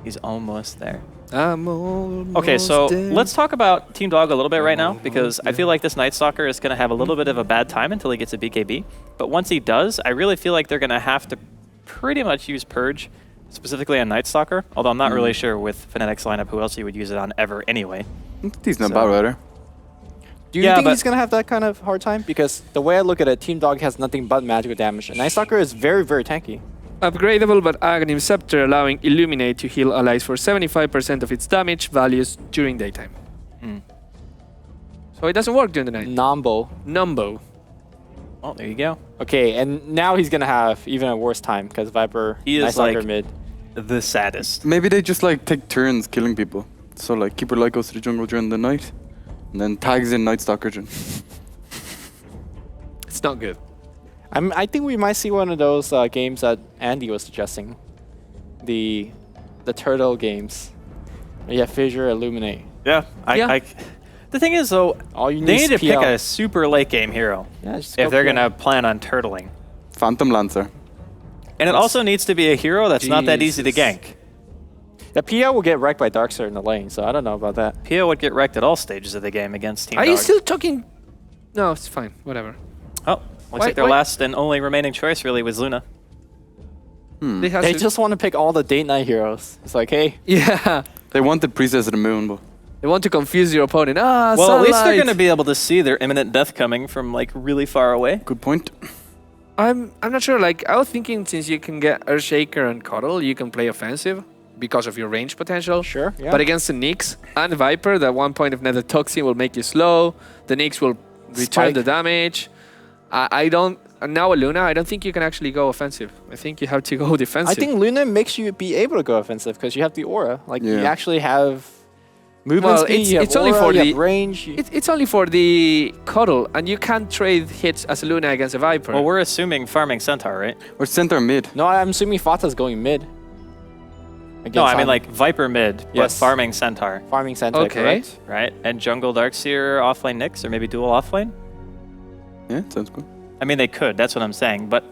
He's almost there. I'm almost Okay, so there. let's talk about Team Dog a little bit right now because I feel like this Night Stalker is going to have a little bit of a bad time until he gets a BKB. But once he does, I really feel like they're going to have to pretty much use Purge, specifically on Night Stalker, although I'm not really sure with Fnatic's lineup who else you would use it on ever anyway. He's not So- bad, Rider. Do you Yeah, think but- he's gonna have that kind of hard time? Because the way I look at it, Team Dog has nothing but magical damage, and Night Stalker is very, very tanky. Upgradable but Aghanim Scepter allowing Illuminate to heal allies for 75% of its damage values during daytime. So it doesn't work during the night. Nambo. Numbo. Well, there you go. Okay, and now he's gonna have even a worse time because Viper, He is Night Stalker like- mid. The saddest. Maybe they just like take turns killing people. So like Keeper Light goes to the jungle during the night, and then tags in Night Stalker. It's not good. I think we might see one of those games that Andy was suggesting. The turtle games. Yeah, Fissure, Illuminate. Yeah. The thing is, though, All you they need need is to pick PL. a super late game hero Yeah, just if go they're PL. going to plan on turtling. Phantom Lancer. And it also needs to be a hero that's not that easy to Jesus. gank. The PL will get wrecked by Darkseer in the lane, so I don't know about that. Pio would get wrecked at all stages of the game against Team Are Dog. you still talking? No, it's fine. Whatever. Oh, looks like their why- last and only remaining choice really was Luna. They, have They to- just want to pick all the date night heroes. It's like, hey, Yeah. They wanted Princess of the Moon, but They want to confuse your opponent. Ah, Well, at least they're sunlight. going to be able to see their imminent death coming from like really far away. good point. I'm not sure. Like I was thinking, since you can get Earthshaker and Cuddle, you can play offensive because of your range potential. Sure, yeah. But against the Nyx and Viper, that one point of Nether Toxin will make you slow. The Nyx will return Spike. the damage. I don't. And now Luna, I don't think you can actually go offensive. I think you have to go defensive. I think Luna makes you be able to go offensive because you have the aura. Like you Yeah. actually have movement Well, speed, you have it's only aura, for you have the- range. it's only for the Cuddle, and you can't trade hits as Luna against a Viper. Well, we're assuming farming Centaur, right? Or center mid. No, I'm assuming Fata's going mid. No, Against I mean Ana. like Viper mid, but Yes. farming Centaur, farming center, Okay. correct? right? And jungle Darkseer offlane Nyx, or maybe dual offlane? Yeah, sounds good. I mean, they could, that's what I'm saying, but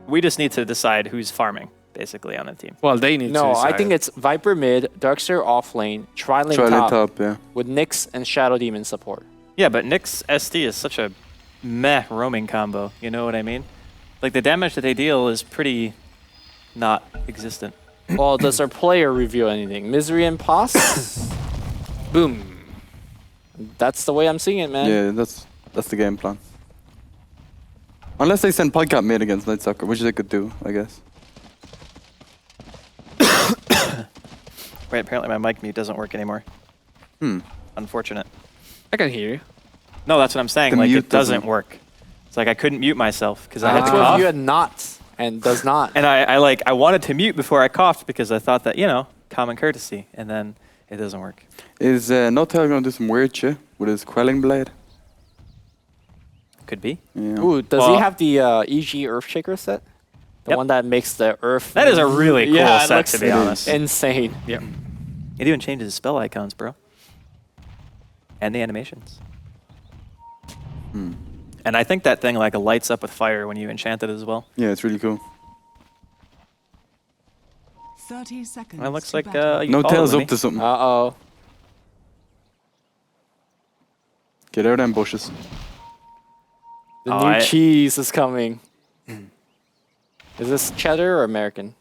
we just need to decide who's farming, basically, on the team. Well, they need to No, I decide. think it's Viper mid, Darkseer off lane, Tri-lane Tri-lane top, top, yeah. with Nyx and Shadow Demon support. Yeah, but Nyx SD is such a meh roaming combo, you know what I mean? Like, the damage that they deal is pretty not existent. Well, does our player reveal anything? Misery and Pos? Boom. That's the way I'm seeing it, man. Yeah, that's the game plan. Unless they send Podcat mid against Night Stalker, which they could do, I guess. Right, apparently my mic mute doesn't work anymore. Hmm. Unfortunate. I can hear you. No, that's what I'm saying. The Like, mute it doesn't doesn't- work. It's like I couldn't mute myself because I had That's to what cough. you had not and does not. And I wanted to mute before I coughed because I thought that, you know, common courtesy. And then it doesn't work. Is Notail gonna do some weird shit with his Quelling Blade? Could be. Yeah. Ooh, does Well- he have the EG Earthshaker set? The Yep. one that makes the Earth. That is a really cool Yeah, it set, looks to be honest. insane. Yeah. It even changes the spell icons, bro. And the animations. And I think that thing like lights up with fire when you enchant it as well. Yeah, it's really cool. 30 seconds. It looks to like battle. you No called it, tails Lemmy. up to something. Uh-oh. Get out of them bushes. The Oh, new I- cheese is coming. Is this cheddar or American?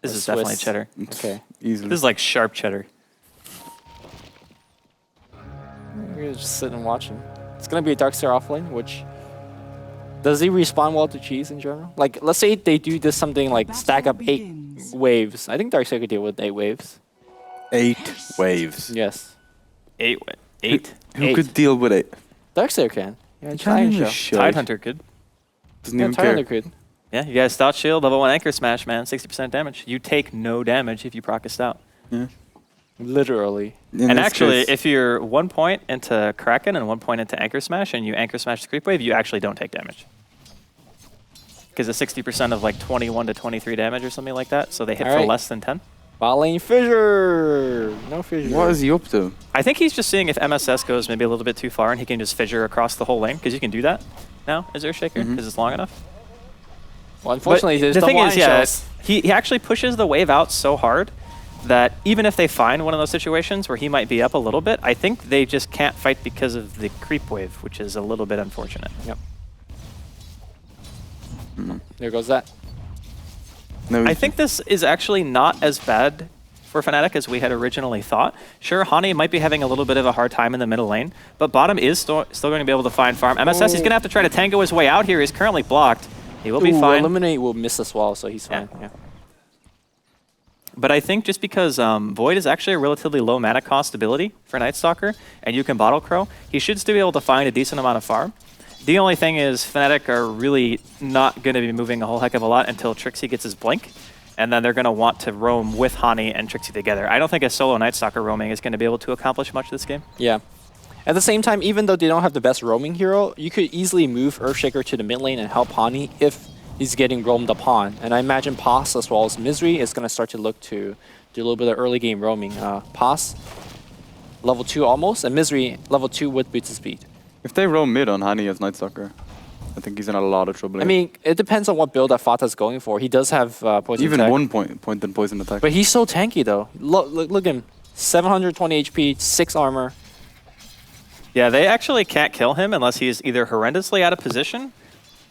This Or is definitely Swiss? cheddar. Okay. Easily. This is like sharp cheddar. We're gonna just sit and watch him. It's gonna be a Darkseer offlane, which... Does he respond well to cheese in general? Like, let's say they do this something like stack up 8 waves. I think Darkseer could deal with 8 waves. 8 waves. Yes. 8. Who Eight. could deal with it? Darkseer can. Yeah, He try can't and even show. show. Tidehunter could. Doesn't Yeah, even care. Tidehunter could. Yeah, you guys stout shield, level 1 anchor smash, man. 60% damage. You take no damage if you proc a stout. Yeah. Literally. In And this actually, case- if you're 1 point into Kraken and 1 point into Anchor Smash and you Anchor Smash the Creep Wave, you actually don't take damage. Because it's 60% of like 21 to 23 damage or something like that, so they hit for Alright. less than 10. Bot lane Fissure! No Fissure. What is he up to? I think he's just seeing if MSS goes maybe a little bit too far and he can just fissure across the whole lane, because you can do that now as Earthshaker, because it's long enough. Well, unfortunately, But there's the no thing is, line yeah, shows. he actually pushes the wave out so hard that even if they find one of those situations where he might be up a little bit, I think they just can't fight because of the creep wave, which is a little bit unfortunate. Yep. There goes that. No, I think this is actually not as bad for Fnatic as we had originally thought. Sure, Hani might be having a little bit of a hard time in the middle lane, but bottom is still going to be able to find farm. MSS, he's going to have to try to tango his way out here. He's currently blocked. He will be Ooh, fine. Eliminate will miss as well, so he's fine. Yeah. But I think just because Void is actually a relatively low mana cost ability for Night Stalker, and you can Bottle Crow, he should still be able to find a decent amount of farm. The only thing is Fnatic are really not going to be moving a whole heck of a lot until Trixie gets his blink, and then they're going to want to roam with Hani and Trixie together. I don't think a solo Night Stalker roaming is going to be able to accomplish much this game. Yeah. At the same time, even though they don't have the best roaming hero, you could easily move Earthshaker to the mid lane and help Hani if he's getting roamed upon. And I imagine Pos as well as Misery is going to start to look to do a little bit of early game roaming. Pos, level 2 almost, and Misery, level 2 with boots of speed. If they roam mid on Hani as Night Stalker, I think he's in a lot of trouble. I mean, it depends on what build that Fata's going for. He does have poison even attack. 1 point and poison attack. But he's so tanky though. Look at him. 720 HP, 6 armor. Yeah, they actually can't kill him unless he's either horrendously out of position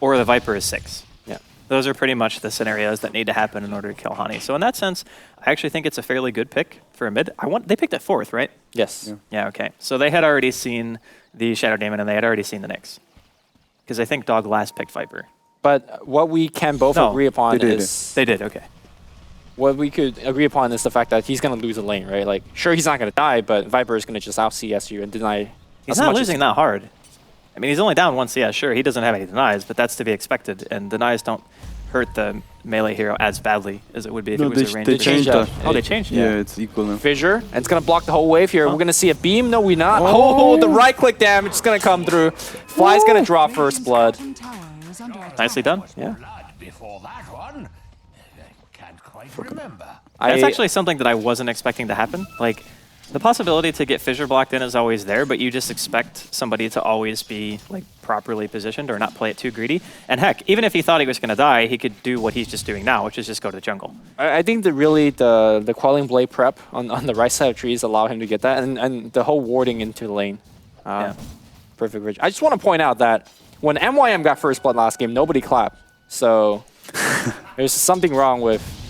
or the Viper is 6. Yeah. Those are pretty much the scenarios that need to happen in order to kill Hani. So in that sense, I actually think it's a fairly good pick for a mid. They picked at 4th, right? Yes. Yeah, okay. So they had already seen the Shadow Demon and they had already seen the Nyx. Because I think Dog last picked Viper. But what we can both agree upon is... They did, okay. What we could agree upon is the fact that he's going to lose a lane, right? Like, sure, he's not going to die, but Viper is going to just out-CS you and deny... He's not losing that hard. I mean, he's only down 1 CS, sure. He doesn't have any denies, but that's to be expected. And denies don't hurt the melee hero as badly as it would be if it was a ranged. They changed that. Oh, they changed it? Yeah, it's equal now. Fissure, and it's going to block the whole wave here. We're going to see a beam. No, we're not. Oh, the right-click damage is going to come through. Fly's going to draw first blood. Nicely done. Yeah. Before that one, can't quite remember. That's actually something that I wasn't expecting to happen. Like, the possibility to get fissure blocked in is always there, but you just expect somebody to always be like properly positioned or not play it too greedy. And heck, even if he thought he was going to die, he could do what he's just doing now, which is just go to the jungle. I think that really the Quelling Blade prep on the right side of trees allow him to get that, and the whole warding into the lane. Perfect bridge. I just want to point out that when MYM got first blood last game, nobody clapped. So there's something wrong with...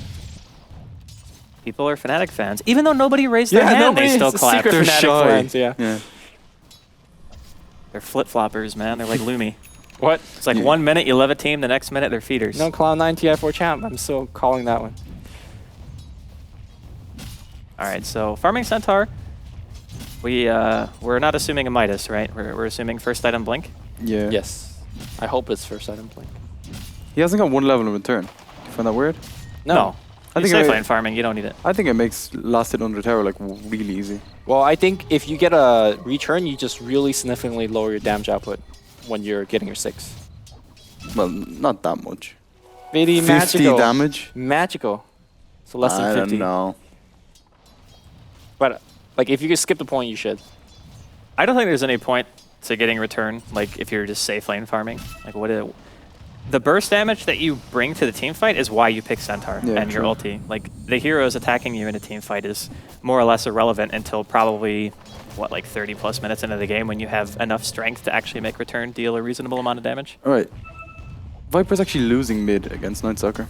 People are Fnatic fans. Even though nobody raised their hand, they still clap. They're Fnatic fans, yeah. They're flip-floppers, man. They're like Lumi. What? It's like 1 minute you love a team, the next minute they're feeders. No Cloud9 TI4 champ. I'm still calling that one. All right, so farming Centaur. We're not assuming a Midas, right? We're assuming first item Blink. Yeah. Yes. I hope it's first item Blink. He hasn't got 1 level in return. You find that weird? No. I think safe lane farming, you don't need it. I think it makes last hit under tower like really easy. Well, I think if you get a return, you just really significantly lower your damage output when you're getting your 6. Well, not that much. Very 50 magical. damage? Magical. So less than 50. I don't know. But like if you could skip the point, you should. I don't think there's any point to getting return, like if you're just safe lane farming. Like the burst damage that you bring to the team fight is why you pick Centaur and your ulti. Like the heroes attacking you in a team fight is more or less irrelevant until probably what, like 30 plus minutes into the game when you have enough strength to actually make return deal a reasonable amount of damage. All right. Viper's actually losing mid against Night Stalker.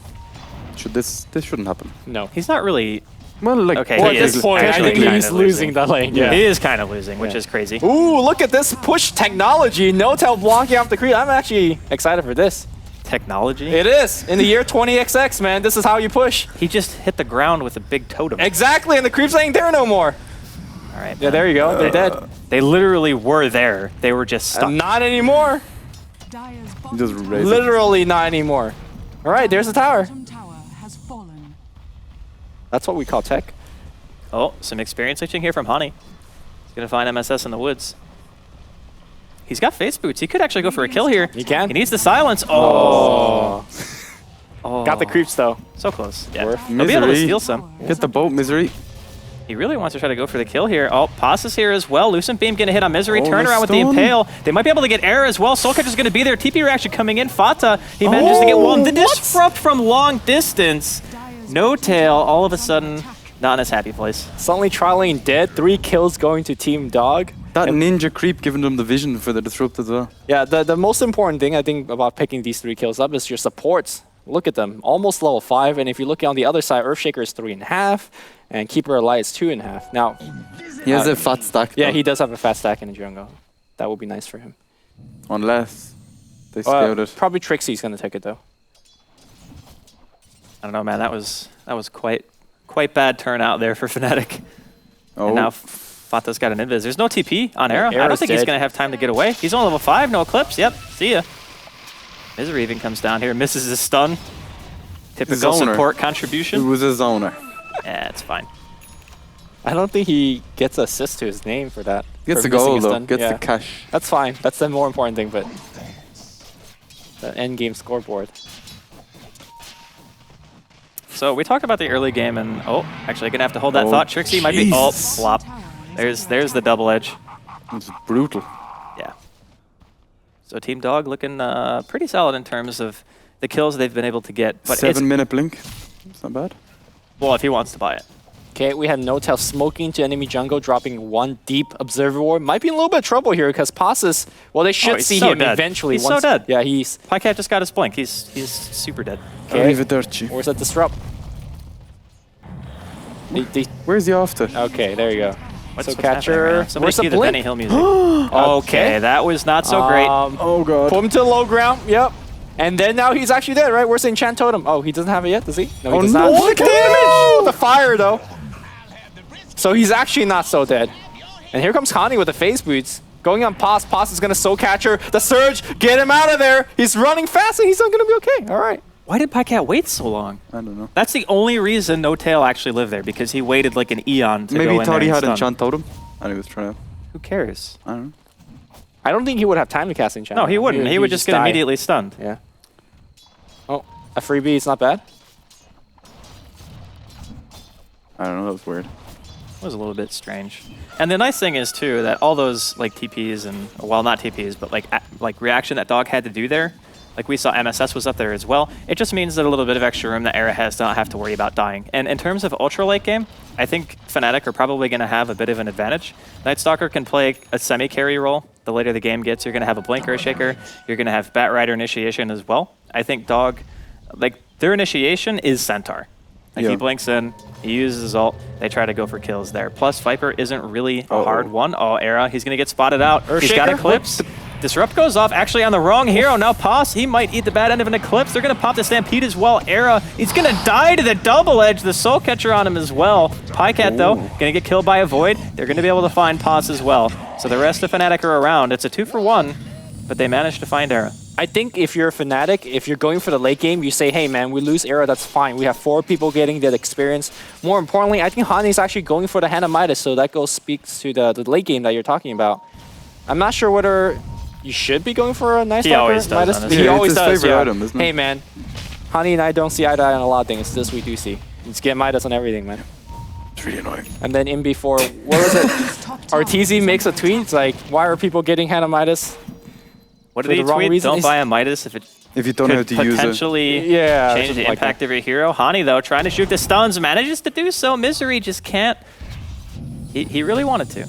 This shouldn't happen. No. He's not really... Well, like, okay, well, at this point, I think he's losing the lane. Yeah. He is kind of losing, which is crazy. Ooh, look at this push technology. No-tail blocking off the creep. I'm actually excited for this. Technology? It is. In the year 20XX, man, this is how you push. He just hit the ground with a big totem. Exactly, and the creeps ain't there no more. All right. Yeah, there you go. They're dead. They literally were there. They were just stuck. Not anymore. Just literally not anymore. All right, there's the tower. That's what we call tech. Oh, some experience switching here from Hani. He's going to find MSS in the woods. He's got face boots. He could actually go for a kill here. He can. He needs the silence. Oh. Got the creeps, though. So close. Yeah. Misery. He'll be able to steal some. Get the boat, Misery. He really wants to try to go for the kill here. Oh, Pos is here as well. Lucent Beam going to hit on Misery. Oh, Turn around with the stun. Impale. They might be able to get air as well. Soulcatcher's going to be there. TP reaction coming in. Fata, he manages to get one. The disrupt from long distance. No tail. All of a sudden, not in his happy place. Suddenly Tri-Lane dead. 3 kills going to Team Dog. That ninja creep giving them the vision for the disrupt as well. Yeah, the most important thing I think about picking these 3 kills up is your supports. Look at them, almost level 5. And if you look on the other side, Earthshaker is 3.5, and Keeper Alive is 2.5. Now, he has a fat stack. Yeah, though. he does have a fat stack in the jungle. That would be nice for him. Unless they scout it. Probably Trixie's gonna take it though. I don't know, man. That was quite bad turnout there for Fnatic. Oh. And now Fata's got an invis. There's no TP on Arrow. I don't Arrow's think he's dead. going to have time to get away. He's on level 5, no Eclipse. Yep, see ya. Misery even comes down here, misses his stun. Typical Zoner. support It contribution. was a zoner. Yeah, it's fine. I don't think he gets assist to his name for that. Gets the for missing goal his though. stun. Gets Yeah. the cash. That's fine. That's the more important thing, but the end game scoreboard. So we talked about the early game, and actually, gonna have to hold that Oh, thought. Trixie might be Jesus. flop. There's the double edge. It's brutal. Yeah. So Team Dog looking pretty solid in terms of the kills they've been able to get. But 7-minute blink. It's not bad. well, if he wants to buy it. Okay, we had No-Tail smoking to enemy jungle, dropping one deep observer ward. Might be in a little bit of trouble here because Passus, well, they should he's see so him dead. eventually. He's so dead. Yeah, he's. Pycat just got his blink. He's super dead. Okay. Leave it dirty. Where's that disrupt? Where's the after? Okay, there you go. What's so happening right catcher. now? Somebody Where's the cue the blink? Benny Hill music. Okay, that was not so great. Oh god. Pull him to the low ground. Yep. And then now he's actually dead, right? Where's the enchant totem? Oh, he doesn't have it yet, does he? No, he does not. Look at Damage! The fire though. So he's actually not so dead. And here comes Hani with the phase boots. Going on Pos. Pos is gonna soul catcher. The surge, get him out of there. He's running fast and he's not gonna be okay. All right. Why did Pycat wait so long? I don't know. That's the only reason No Tail actually lived there, because he waited like an eon to Maybe go he in thought there he and had stun. enchant totem and he was trying to. Who cares? I don't know. I don't think he would have time to cast enchant. No, he wouldn't. He would just get die. immediately stunned. Yeah. Oh, a freebie. It's not bad. I don't know. That was weird. It was a little bit strange. And the nice thing is too that all those like TPs and, well, not TPs, but like reaction that Dog had to do there, like we saw MSS was up there as well. It just means that a little bit of extra room that Era has to not have to worry about dying. And in terms of ultra late game, I think Fnatic are probably going to have a bit of an advantage. Night Stalker can play a semi-carry role. The later the game gets, you're going to have a Blink Earthshaker. You're going to have Bat Rider initiation as well. I think Dog, like their initiation is Centaur. Like he blinks in, he uses his ult, they try to go for kills there. Plus Viper isn't really a hard one. Oh, Era, he's gonna get spotted out. He's got Eclipse. Disrupt goes off actually on the wrong hero. Now Pos, he might eat the bad end of an Eclipse. They're gonna pop the Stampede as well. Era, he's gonna die to the double edge, the Soul Catcher on him as well. Pycat though, gonna get killed by a Void. They're gonna be able to find Pos as well. So the rest of Fnatic are around. It's a 2-for-1, but they managed to find Era. I think if you're a Fnatic, if you're going for the late game, you say, hey man, we lose Era, that's fine. We have 4 people getting that experience. More importantly, I think Hani is actually going for the Hand of Midas, so that speaks to the late game that you're talking about. I'm not sure whether you should be going for a nice He always does, Midas. honestly. He Yeah, always it's his does, favorite yeah. item, isn't it? Hey man, Hani and I don't see eye to eye on a lot of things. This we do see. Let's get Midas on everything, man. It's really annoying. And then in before, what was it? Arteezy makes a tweet, it's like, why are people getting Hand of Midas? What For did he the wrong tweet? reason. Don't buy a Midas if it If you don't know how could to use it. potentially change the something like impact of your hero. Hani, though, trying to shoot the stuns, manages to do so. Misery just can't. He really wanted to.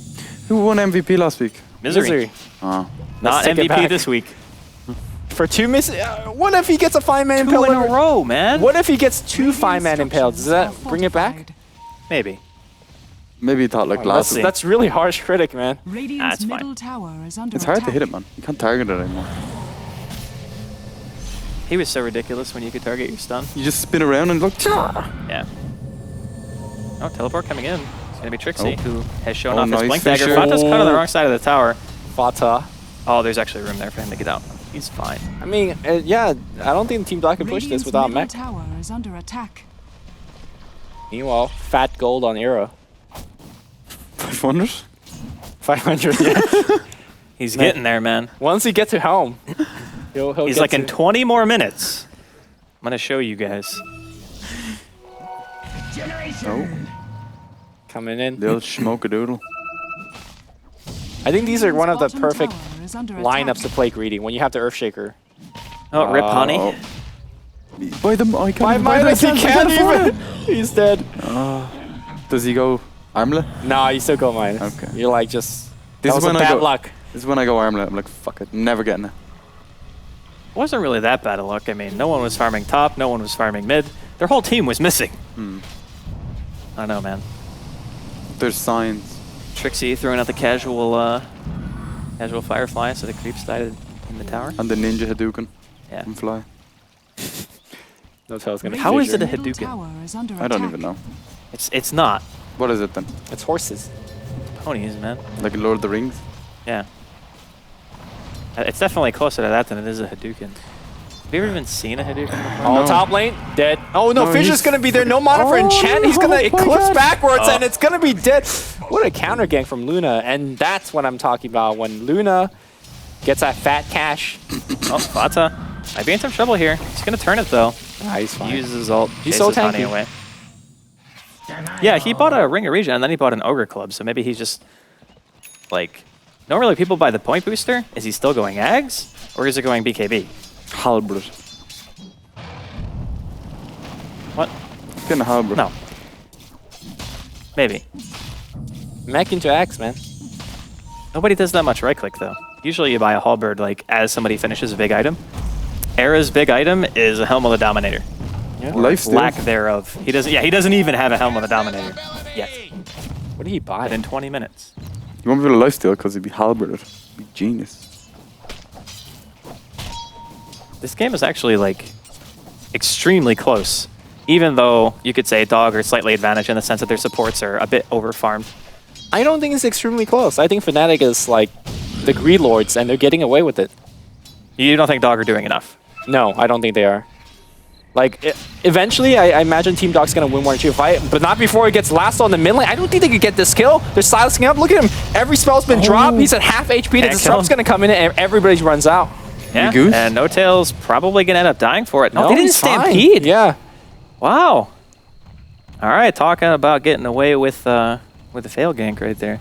Who won MVP last week? Misery. Oh. Not take it MVP back. this week. For 2 what if he gets a 5-man 2 impale? in a row, man. What if he gets 2 5-man impales? Does that bring it back? Maybe. Maybe he thought like last week. That's really harsh critic, man. Radiant's it's fine. middle tower is under It's hard to attack. hit it, man. You can't target it anymore. He was so ridiculous when you could target your stun. You just spin around and look. Yeah. Oh, teleport coming in. It's going to be Trixie, who has shown Oh, off his nice Blink Dagger. Fisher. Fata's caught on the wrong side of the tower. Fata. Oh, there's actually room there for him to get out. He's fine. I mean, yeah, I don't think Team Black can push this Radiant's without middle mech. tower is under attack. Meanwhile, fat gold on Era. 500? 500, yeah. He's getting there, man. Once he gets to home, he'll He's get like to in 20 more minutes. I'm going to show you guys. Oh, coming in. they'll smoke a doodle. I think these are one of the Bottom perfect tower is under lineups attack. to play greedy when you have the Earthshaker. Oh, rip Honey. Buy them. I can't By even buy them. Midas, he I can't afford even. He's dead. Does he go armlet? Nah, you still go Midas. Okay. You're like just. This That is was when a I bad go. luck. This is when I go armlet. I'm like, fuck it, never getting it. Wasn't really that bad of luck. I mean, no one was farming top, no one was farming mid. Their whole team was missing. I don't know, man. There's signs. Trixie throwing out the casual Firefly, so the creeps died in the tower. And the ninja Hadouken. Yeah. Can fly. That's how it's gonna. How is it a Middle Hadouken? tower is under I don't attack. even know. It's not. What is it then? It's horses. Ponies, man. Like in Lord of the Rings? Yeah. It's definitely closer to that than it is a Hadouken. you ever even seen a Hadouken before? Oh, top lane, dead. Oh no, Fisher's gonna be there, no mana for enchant. He's gonna eclipse backwards and it's gonna be dead. What a counter gank from Luna, and that's what I'm talking about. When Luna gets that fat cash. Oh, Fata might be in some trouble here. He's gonna turn it though. Nah, he's fine. Uses his ult. He's so chases Honey tanky. away. Yeah, he bought a Ring of Regen and then he bought an Ogre Club, so maybe he's just like, normally people buy the point booster. Is he still going Ags or is it going BKB? Halberd. What? Getting a halberd. No. Maybe. Mech into axe, man. Nobody does that much right click though. Usually you buy a halberd like as somebody finishes a big item. Era's big item is a Helm of the Dominator. Yeah. Lifesteal. Lack thereof. He doesn't. Yeah, he doesn't even have a Helm of the Dominator yet. What did he buy? But in 20 minutes. You won't be able to lifesteal because he'd be halberded. He'd be genius. This game is actually like extremely close. Even though you could say Dog are slightly advantaged in the sense that their supports are a bit over-farmed. I don't think it's extremely close. I think Fnatic is like the Greed Lords and they're getting away with it. You don't think Dog are doing enough? No, I don't think they are. Like, eventually, I imagine Team Dog's going to win 1-2 fight, but not before he gets last on the mid lane. I don't think they could get this kill. They're silencing up. Look at him. Every spell's been dropped. He's at half HP. The disrupt's going to come in and everybody runs out. Yeah, and No Tail's probably going to end up dying for it. No, they didn't he's fine. stampede. Yeah. Wow. All right, talking about getting away with a fail gank right there.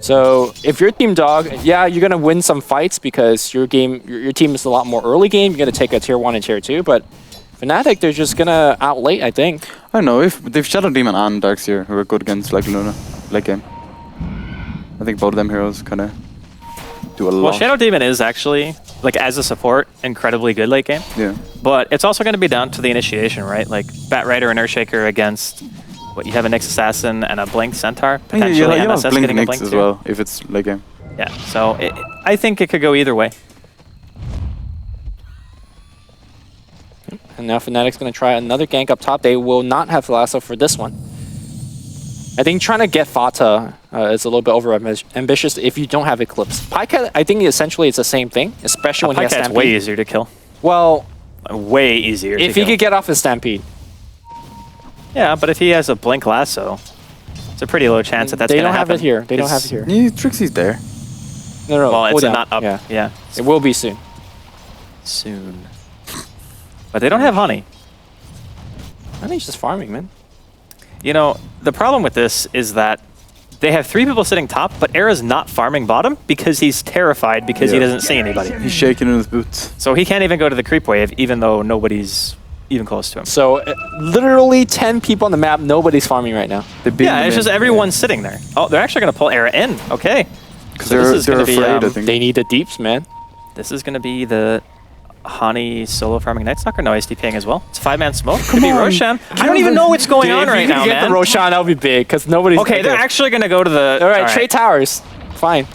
So if you're Team Dog, yeah, you're gonna win some fights because your team is a lot more early game. You're gonna take a tier 1 and tier 2, but Fnatic, they're just gonna outlate, I think. I don't know, if they've Shadow Demon and Darkseer who are good against like Luna late game. I think both of them heroes kinda do a lot. Well, Shadow Demon is actually, like as a support, incredibly good late game. Yeah. But it's also gonna be down to the initiation, right? Like Bat Rider and Earthshaker against what, you have a Nyx Assassin and a Blinked Centaur, potentially you MSS have Blink getting a Nyx Blink as too. well, if it's late game. Yeah, so I think it could go either way. And now Fnatic's gonna try another gank up top. They will not have Lasso for this one. I think trying to get Fata is a little bit over ambitious if you don't have Eclipse. Pycat, I think essentially it's the same thing, especially when he has Pycat's Stampede. way easier to kill. Well, way easier if to he kill. could get off his Stampede. Yeah, but if he has a Blink Lasso, it's a pretty low chance that that's They going to don't have happen. it here. They don't have it here. Yeah, Trixie's there. No, Well, it's cooldown. not up. Yeah. Yeah. It will be soon. Soon. But they don't have Honey. I think he's just farming, man. You know, the problem with this is that they have 3 people sitting top, but Era's not farming bottom because he's terrified because he doesn't see anybody. He's shaking in his boots. So he can't even go to the creep wave even though nobody's even close to him. So literally 10 people on the map, nobody's farming right now. Yeah, it's just everyone's sitting there. Oh, they're actually going to pull Era in. Okay. Because So this is they're gonna be, afraid, I think. They need the deeps, man. This is going to be the Honey solo farming Night Stalker. No, he's TPing as well. It's a 5-man smoke. Could be Roshan. I don't even know what's going on right now, If you man. get the Roshan, that would be big because nobody's. Okay, they're actually going to go to the... All right, trade towers. Fine.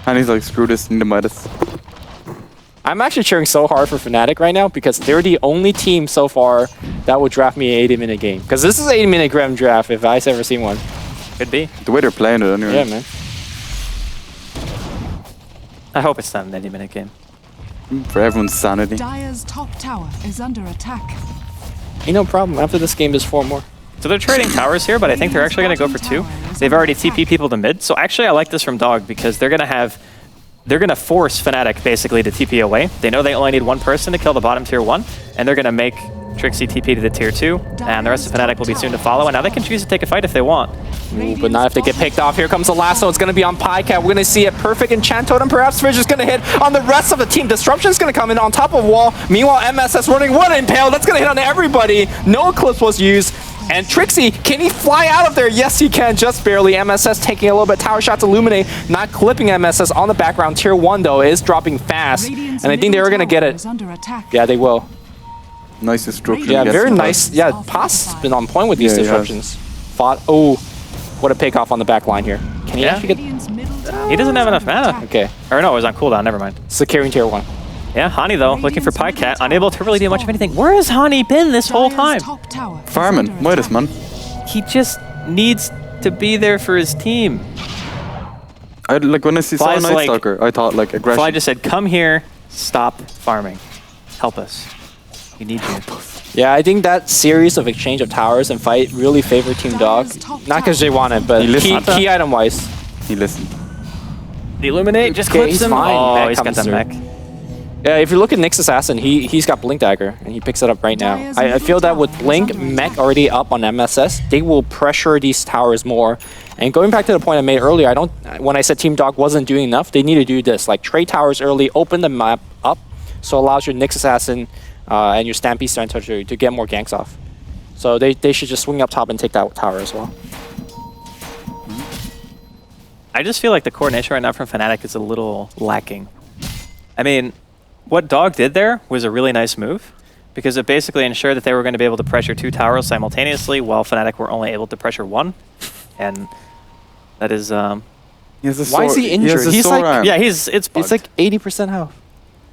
And he's like, screw this, need a Midas. I'm actually cheering so hard for Fnatic right now because they're the only team so far that would draft me an 80-minute game. Because this is an 80-minute Graham draft if I've ever seen one. Could be. The way they're playing it anyway. Yeah, man. I hope it's not an 80-minute game. For everyone's sanity. Dire's top tower is under attack. Ain't no problem. After this game, there's 4 more. So they're trading towers here, but I think they're actually going to go for 2. They've already TP people to mid. So actually, I like this from Dog because they're going to force Fnatic basically to TP away. They know they only need 1 person to kill the bottom tier 1, and they're going to make Trixie TP to the tier 2, and the rest of Fnatic will be soon to follow. And now they can choose to take a fight if they want. Ooh, but not if they get picked off. Here comes the lasso. It's going to be on Pycat. We're going to see a perfect enchant totem. Perhaps Fridge is going to hit on the rest of the team. Disruption is going to come in on top of wall. Meanwhile, MSS running one impale. That's going to hit on everybody. No Eclipse was used. And Trixie, can he fly out of there? Yes, he can, just barely. MSS taking a little bit tower shots. Illuminate, not clipping MSS on the background. Tier 1, though, is dropping fast. And I think they were going to get it. Yeah, they will. Nice destruction. Yeah, against very the nice. Yeah, Pass has been on point with these Yeah, he disruptions. Fought. Oh, what a pick off on the back line here. Can he actually get... He doesn't have enough mana. Okay. Or no, it was on cooldown, never mind. It's the carrying tier 1. Yeah, Hani though, looking for Pycat, unable to really do much of anything. Where has Hani been this whole time? Farming, Midas, man. He just needs to be there for his team. Like when I saw Fly's Night like- Stalker, I thought like aggression. Fly just said, come here, stop farming. Help us. We need you. Yeah, I think that series of exchange of towers and fight really favored Team Dog. Not because they want it, but key item wise. He listened. The Illuminate just Okay, clips he's him. fine. Oh, Mech he's got comes the through. mech. Yeah, if you look at Nyx Assassin, he's got Blink Dagger, and he picks it up right now. I feel that with Blink, Mech already up on MSS, they will pressure these towers more. And going back to the point I made earlier, when I said Team Dog wasn't doing enough, they need to do this. Like, trade towers early, open the map up, so it allows your Nyx Assassin and your Stampede Stone Toucher to get more ganks off. So they should just swing up top and take that tower as well. I just feel like the coordination right now from Fnatic is a little lacking. I mean, what Dog did there was a really nice move because it basically ensured that they were going to be able to pressure 2 towers simultaneously while Fnatic were only able to pressure 1. And that is... Why is he injured? He's like... Yeah, it's bugged. He's like 80% health.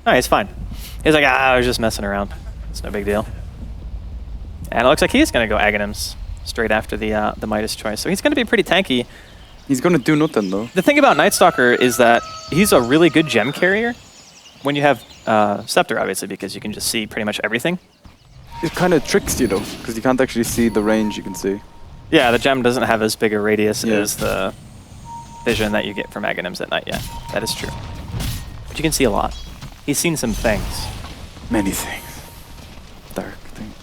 No, he's fine. He's like, I was just messing around. It's no big deal. And it looks like he's going to go Aghanims straight after the Midas choice. So he's going to be pretty tanky. He's going to do nothing, though. The thing about Night Stalker is that he's a really good gem carrier when you have Scepter, obviously, because you can just see pretty much everything. It kind of tricks you, though, because you can't actually see the range you can see. Yeah, the gem doesn't have as big a radius as the vision that you get from Aghanims at night, yeah. That is true. But you can see a lot. He's seen some things. Many things. Dark things.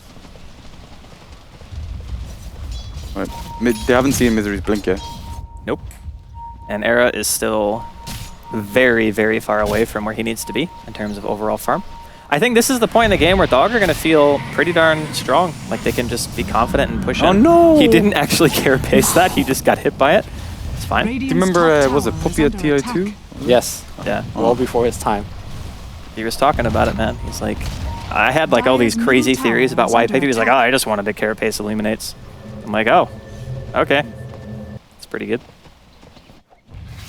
Right. They haven't seen Misery's blink yet. Nope. And Era is still very, very far away from where he needs to be in terms of overall farm. I think this is the point in the game where Dog are going to feel pretty darn strong. Like they can just be confident and push in. Oh no! He didn't actually carapace that. He just got hit by it. It's fine. Do you remember, was it Puppy at TI2? Yes. Yeah. Well before his time. He was talking about it, man. He's like, I had like all these crazy theories about why he picked it. He was like, oh, I just wanted to carapace Illuminates. I'm like, oh, okay. It's pretty good.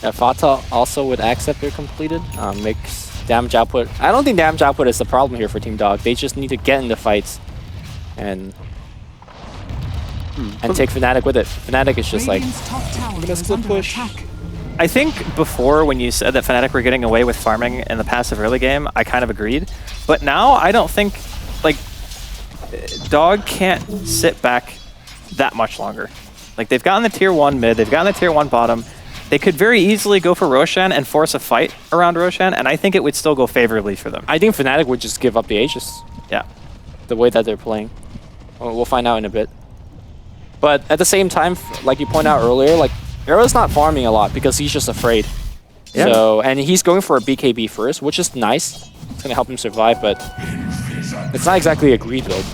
Yeah, Fata also with Axe Scepter completed makes damage output. I don't think damage output is the problem here for Team Dog. They just need to get into fights and take Fnatic with it. Fnatic is just like, I'm gonna split push. I think before when you said that Fnatic were getting away with farming in the passive early game, I kind of agreed. But now I don't think, like, Dog can't sit back that much longer. Like, they've gotten the tier 1 mid, they've gotten the tier 1 bottom. They could very easily go for Roshan and force a fight around Roshan, and I think it would still go favorably for them. I think Fnatic would just give up the Aegis. Yeah. The way that they're playing. We'll find out in a bit. But at the same time, like you pointed out earlier, like, Arrow's not farming a lot because he's just afraid. Yeah. So, and he's going for a BKB first, which is nice. It's going to help him survive, but it's not exactly a greed build.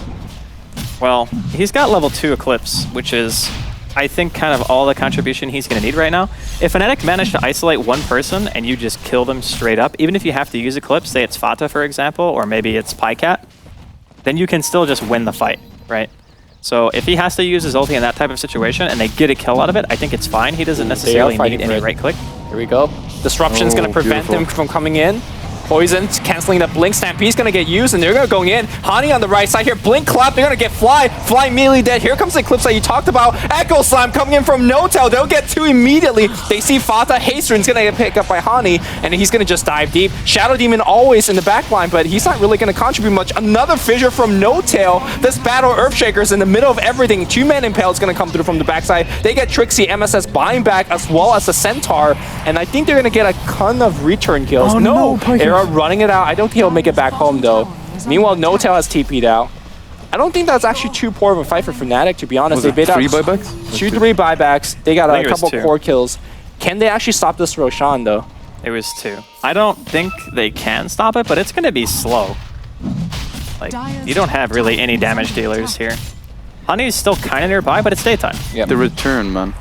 Well, he's got level 2 Eclipse, which is, I think, kind of all the contribution he's going to need right now. If Fnatic managed to isolate one person and you just kill them straight up, even if you have to use Eclipse, say it's Fata, for example, or maybe it's Pycat, then you can still just win the fight, right? So if he has to use his ulti in that type of situation and they get a kill out of it, I think it's fine. He doesn't necessarily need any right click. Here we go. Disruption's going to prevent him from coming in. Poison canceling the Blink. Stampede's going to get used, and they're going to go in. Hani on the right side here. Blink clap. They're going to get Fly. Fly immediately dead. Here comes the Eclipse that you talked about. Echo Slam coming in from No-Tail. They'll get 2 immediately. They see Fata. Hasten's going to get picked up by Hani, and he's going to just dive deep. Shadow Demon always in the back line, but he's not really going to contribute much. Another fissure from No-Tail. This battle Earthshaker's in the middle of everything. 2-man Impale is going to come through from the backside. They get Trixie, MSS buying back, as well as the Centaur, and I think they're going to get a ton of return kills. Oh, no, Era running it out. I don't think he'll make it back home, though. Meanwhile, No-Tail has TP'd out. I don't think that's actually too poor of a fight for Fnatic, to be honest. They bait out 3 buybacks? 3 buybacks. They got a couple 2 core kills. Can they actually stop this Roshan, though? It was 2. I don't think they can stop it, but it's going to be slow. Like, you don't have really any damage dealers here. Honey's still kind of nearby, but it's daytime. Yep. The return, man.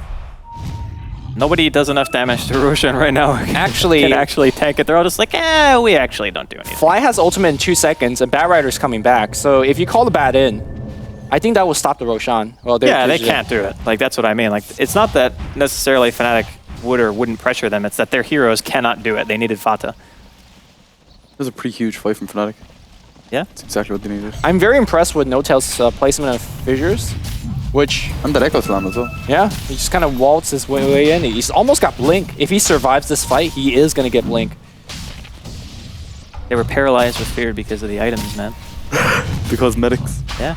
Nobody does enough damage to Roshan right now. Actually, can actually tank it. They're all just like, we actually don't do anything. Fly has ultimate in 2 seconds, and Bat Rider's coming back. So if you call the Bat in, I think that will stop the Roshan. Well, yeah, they can't do it. Like, that's what I mean. Like, it's not that necessarily Fnatic would or wouldn't pressure them. It's that their heroes cannot do it. They needed Fata. It was a pretty huge fight from Fnatic. Yeah. That's exactly what they needed. I'm very impressed with No-Tail's placement of fissures. Which... And that Echo Slam as well. Yeah, he just kind of waltzed his way in. He's almost got Blink. If he survives this fight, he is going to get Blink. They were paralyzed with fear because of the items, man. The cosmetics. Yeah.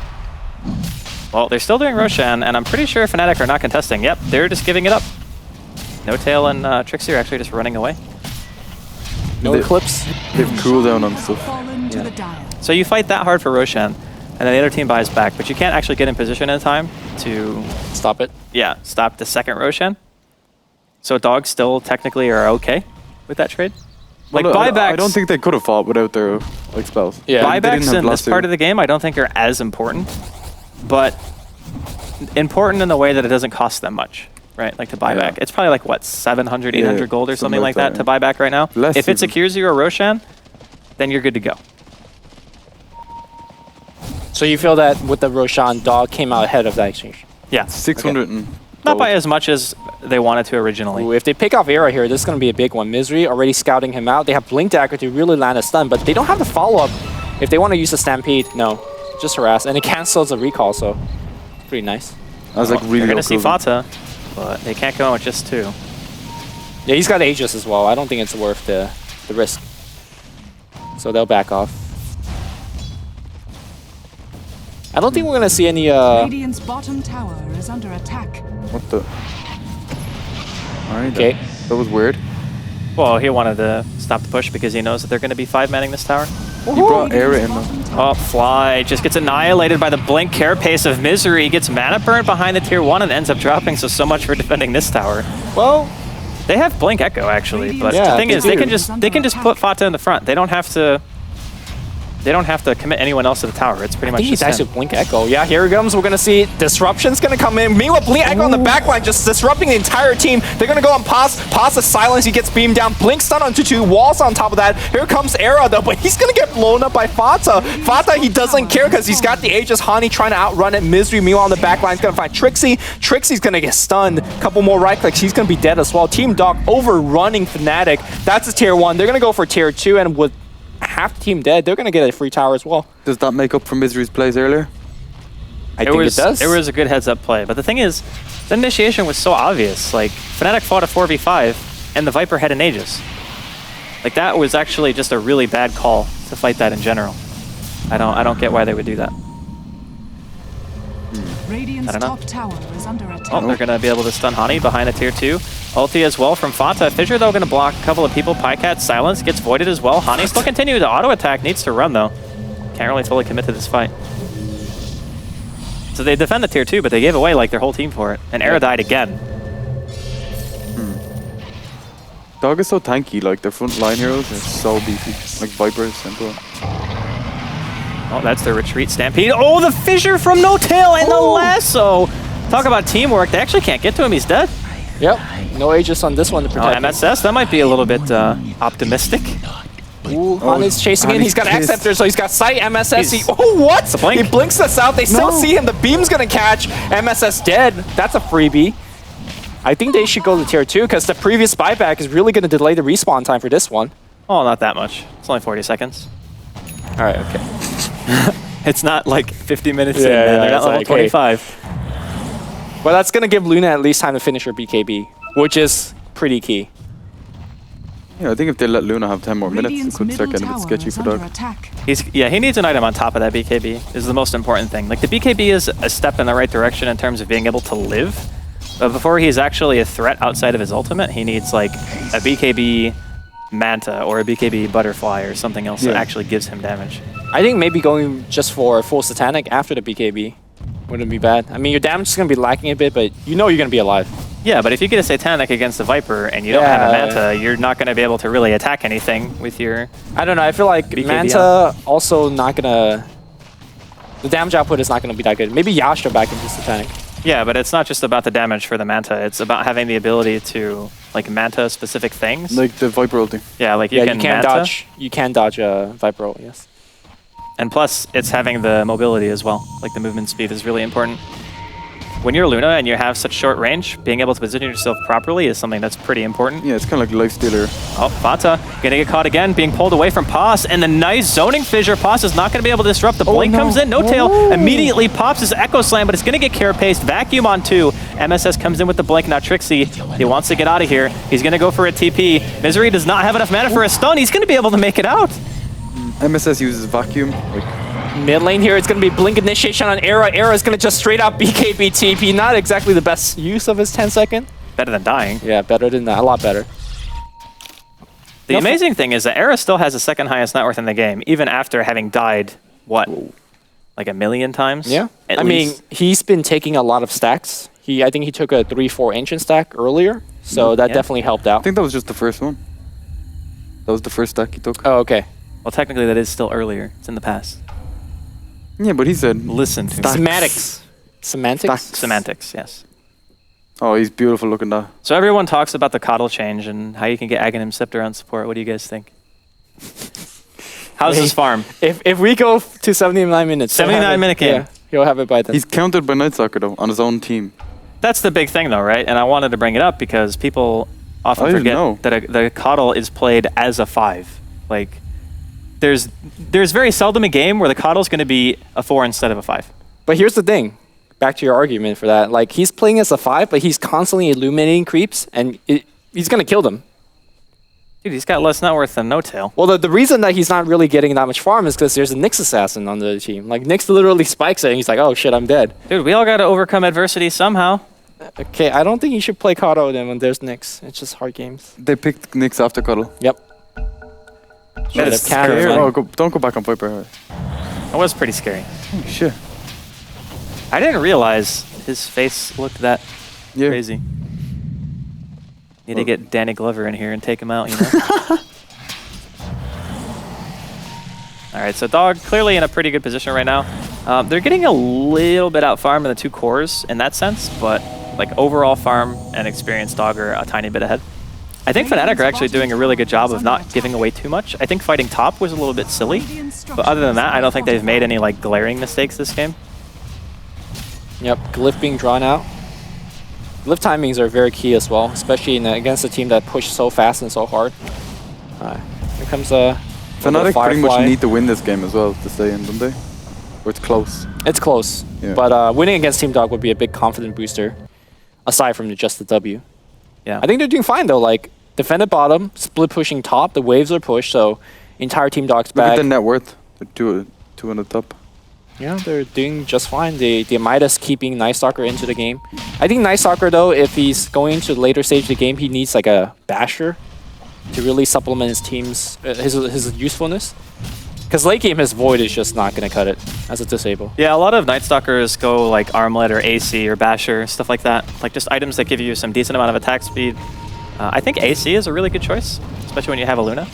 Well, they're still doing Roshan, and I'm pretty sure Fnatic are not contesting. Yep, they're just giving it up. No Tail and Trixie are actually just running away. No Eclipse. They've cooldown on stuff. Fallen to the dire. So you fight that hard for Roshan, and then the other team buys back, but you can't actually get in position in time to Stop it. yeah, stop the second Roshan. So dogs still technically are okay with that trade. Like Well, buybacks. I don't think they could have fought without their like spells. Yeah. They didn't Buybacks have in this Blaster. part of the game, I don't think are as important, but important in the way that it doesn't cost them much, right? Like to buy Yeah. back. It's probably like what 700, 800 Yeah, gold or something something like like that that, to buy back right now. Less If it even. secures you a Roshan, then you're good to go. So you feel that with the Roshan, Dog came out ahead of that exchange? Yeah, 600 and not by gold. as much as they wanted to originally. Ooh, if they pick off Era here, this is going to be a big one. Misery already scouting him out. They have Blink Dagger to really land a stun, but they don't have the follow-up. If they want to use a Stampede, no. Just harass. And it cancels a recall, so pretty nice. I was like really You're low gonna see cooldown. Fata, but they can't go in with just 2. Yeah, he's got Aegis as well. I don't think it's worth the risk. So they'll back off. I don't think we're going to see any... Radiant's bottom tower is under attack. What the? Alright. Okay. That was weird. Well, he wanted to stop the push because he knows that they're going to be 5-manning this tower. You brought Era in though. Oh, Fly just gets annihilated by the blink carapace of Misery. Gets mana burn behind the tier 1 and ends up dropping, so much for defending this tower. Well, they have Blink Echo actually, but Yeah, the thing they is they can do. just put Fata in the front. They don't have to commit anyone else to the tower. It's pretty I much think he's just actually him. Blink Echo. Yeah, here it comes. We're going to see Disruption's going to come in. Meanwhile, Blink Echo on the backline just disrupting the entire team. They're going to go on Paz. Paz the silence. He gets beamed down. Blink stun onto 2. Walls on top of that. Here comes Era though, but he's going to get blown up by Fata. Fata, he doesn't care because he's got the Aegis. Hani trying to outrun it. Misery, meanwhile, on the backline is going to find Trixie. Trixie's going to get stunned. Couple more right clicks. He's going to be dead as well. Team Dog overrunning Fnatic. That's a tier 1. They're going to go for tier 2, and with half the team dead, they're going to get a free tower as well. Does that make up for Misery's plays earlier? I think it does. It was a good heads-up play, but the thing is, the initiation was so obvious. Like Fnatic fought a 4v5, and the Viper had an Aegis. Like that was actually just a really bad call to fight that in general. I don't get why they would do that. Radiant's I don't know. top tower is under attack. Oh, they're gonna be able to stun Hani behind a tier 2. Ulti as well from Fata. Fissure though gonna block a couple of people. Pycat silence gets voided as well. Hani still continue to auto attack. Needs to run though. Can't really fully commit to this fight. So they defend the tier 2, but they gave away like their whole team for it. And Era died again. Dog is so tanky, like their front line heroes are so beefy. Like Viper is simple. Oh, that's the retreat stampede. Oh, the fissure from No Tail and the lasso. Talk about teamwork. They actually can't get to him. He's dead. Yep. No Aegis on this one to Oh, protect him. MSS, that might be a little bit optimistic. Ooh, Hani's chasing in. He's got pissed. Acceptor, so he's got sight. MSS. He's- Oh, what? the blink. He blinks us out. They still see him. The beam's gonna catch. MSS dead. That's a freebie. I think they should go to tier 2 because the previous buyback is really gonna delay the respawn time for this one. Oh, not that much. It's only 40 seconds. All right. Okay. It's not like 50 minutes in, Yeah, man. yeah, They're not it's level like, hey. 25. Well, that's gonna give Luna at least time to finish her BKB, which is pretty key. Yeah, I think if they let Luna have 10 more minutes, it Radiant's could start middle getting a bit tower sketchy is for under Dog. attack. He needs an item on top of that BKB is the most important thing. Like the BKB is a step in the right direction in terms of being able to live. But before he's actually a threat outside of his ultimate, he needs like a BKB Manta or a BKB Butterfly or something else that Yeah. actually gives him damage. I think maybe going just for full Satanic after the BKB wouldn't be bad. I mean, your damage is gonna be lacking a bit, but you know you're gonna be alive. Yeah, but if you get a Satanic against the Viper and you don't have a Yeah. Manta, you're not going to be able to really attack anything with your... I don't know. I feel like BKB Manta also not gonna. The damage output is not gonna be that good. Maybe Yasha back into Satanic. Yeah, but it's not just about the damage for the Manta. It's about having the ability to, like, Manta specific things. Like the Viper ulti. Yeah, like you Yeah, can you can Manta. dodge. You can dodge Viper ult, yes. And plus, it's having the mobility as well. Like, the movement speed is really important. When you're Luna and you have such short range, being able to position yourself properly is something that's pretty important. Yeah, it's kind of like Life Stealer. Oh, Fata gonna get caught again, being pulled away from Paz, and the nice zoning fissure. Paz is not gonna be able to disrupt. The blink comes in, No Tail immediately pops his Echo Slam, but it's gonna get carapaced. Vacuum on 2. MSS comes in with the blink. Now Trixie, he wants to get out of here. He's gonna go for a TP. Misery does not have enough mana for a stun. He's gonna be able to make it out. MSS uses Vacuum. Like, Mid lane here, it's going to be Blink Initiation on Era. Era is going to just straight up BKB TP. Not exactly the best use of his 10 second. Better than dying. Yeah, better than that. A lot better. The amazing thing is that Era still has the second highest net worth in the game, even after having died, what, like 1 million times? Yeah. At I mean, least. he's been taking a lot of stacks. I think he took a 3-4 ancient stack earlier, so that definitely helped out. I think that was just the first one. That was the first stack he took. Oh, okay. Well, technically that is still earlier. It's in the past. Yeah, but he said... Listen to me. Semantics. Semantics? Semantics, yes. Oh, he's beautiful looking that. So everyone talks about the Coddle change and how you can get Aghanim Scepter on support. What do you guys think? How's his farm? If we go to 79 minutes... 79-minute game. Yeah, he'll have it by then. He's countered by Night Stalker though, on his own team. That's the big thing though, right? And I wanted to bring it up because people often forget that the Coddle is played as a 5. Like, there's very seldom a game where the Coddle's going to be a 4 instead of a 5. But here's the thing. Back to your argument for that. Like, he's playing as a 5, but he's constantly illuminating creeps, and he's going to kill them. Dude, he's got less net worth than No Tail. Well, the reason that he's not really getting that much farm is because there's a Nyx assassin on the team. Like, Nyx literally spikes it, and he's like, oh shit, I'm dead. Dude, we all got to overcome adversity somehow. Okay, I don't think you should play Kato then when there's Nyx. It's just hard games. They picked Nyx after Cuddle. Yep. That is Scary. scary. Oh, don't go back on Viper. That was pretty scary. Holy shit. I didn't realize his face looked that crazy. Need to get Danny Glover in here and take him out, you know? All right, so Dog clearly in a pretty good position right now. They're getting a little bit out farm in the 2 cores in that sense, but like overall farm and experienced Dog are a tiny bit ahead. I think Fnatic are actually doing a really good job of not giving away too much. I think fighting top was a little bit silly, but other than that, I don't think they've made any like glaring mistakes this game. Yep, glyph being drawn out. Glyph timings are very key as well, especially against a team that pushed so fast and so hard. Here comes a Fnatic pretty much Firefly. need to win this game as well to stay in, don't they? Or it's close. It's close, but winning against Team Dog would be a big confident booster, aside from just the W. Yeah, I think they're doing fine though. Like defended bottom, split pushing top. The waves are pushed, so entire Team Dog's Look at back. the net worth. They're two on the top. Yeah, they're doing just fine. They might us keeping Night Stalker into the game. I think Night Stalker though, if he's going to the later stage of the game, he needs like a basher to really supplement his team's his usefulness. Because late game, his Void is just not going to cut it as a disable. Yeah, a lot of Night Stalkers go like Armlet or AC or Basher, stuff like that. Like just items that give you some decent amount of attack speed. I think AC is a really good choice, especially when you have a Luna.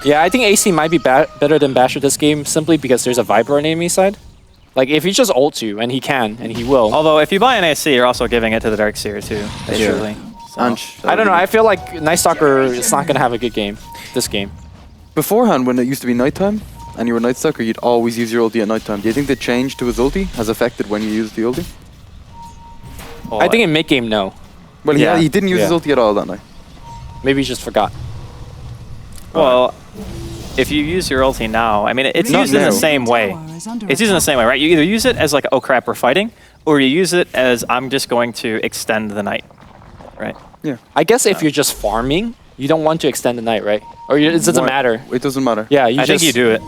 Yeah, I think AC might be better than Basher this game simply because there's a Viper on the enemy side. Like if he just ults you, and he can, and he will. Although if you buy an AC, you're also giving it to the Darkseer too, basically. So. I don't know, I feel like Night Stalker is not going to have a good game this game. Beforehand, when it used to be nighttime, and you were Night Stalker, you'd always use your ulti at nighttime. Do you think the change to his ulti has affected when you use the ulti? I think in mid-game, no. Well, he didn't use his ulti at all that night. Maybe he just forgot. Well, if you use your ulti now, I mean, it's used in the same way. It's used in the same way, right? You either use it as like, oh crap, we're fighting, or you use it as, I'm just going to extend the night, right? Yeah. I guess if you're just farming, you don't want to extend the night, right? Or it doesn't matter. It doesn't matter. Yeah, I think you do it.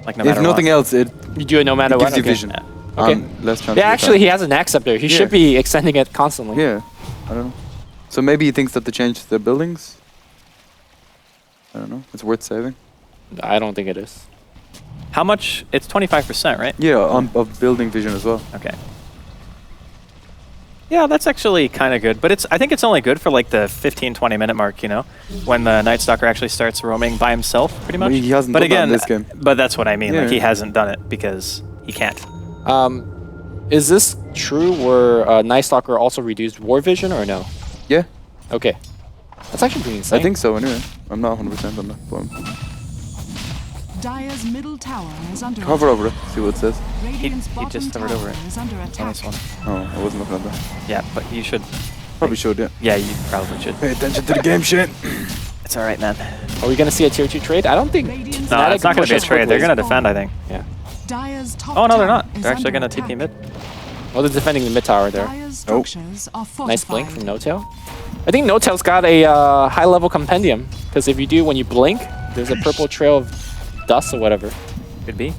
Like no matter if nothing what. else, you do it no matter what. gives you Okay. vision. Okay. And less chance Yeah, of actually, attack. he has an axe up there. He should be extending it constantly. Yeah, I don't know. So maybe he thinks that the change to the buildings, I don't know, it's worth saving. I don't think it is. How much? It's 25%, right? Yeah, of building vision as well. Okay. Yeah, that's actually kind of good, but I think it's only good for like the 15-20 minute mark, you know, when the Night Stalker actually starts roaming by himself, pretty much. Well, he hasn't but done that again, in this game. But that's what I mean. Yeah. Like he hasn't done it because he can't. Is this true where Night Stalker also reduced war vision or no? Yeah. Okay. That's actually pretty insane. I think so anyway. I'm not 100% on that. But Dire's middle tower is under hover over it, see what it says. He just hovered over it. is under attack. Nice one. Oh, I wasn't looking at that. Yeah, but you should. Probably should, yeah. Yeah, you probably should. Pay attention to the game shit. It's all right, man. Are we going to see a tier 2 trade? I don't think. No, it's not going to be a trade. They're going to defend, I think. Yeah. Dire's top Oh, no, they're tower not. is They're actually under going to TP mid. Well, they're defending the mid tower there. Dire's structures are Nice blink fortified. from No Tail. I think No Tail's got a high level compendium because if you do, when you blink, there's a purple trail of dust or whatever. Could be.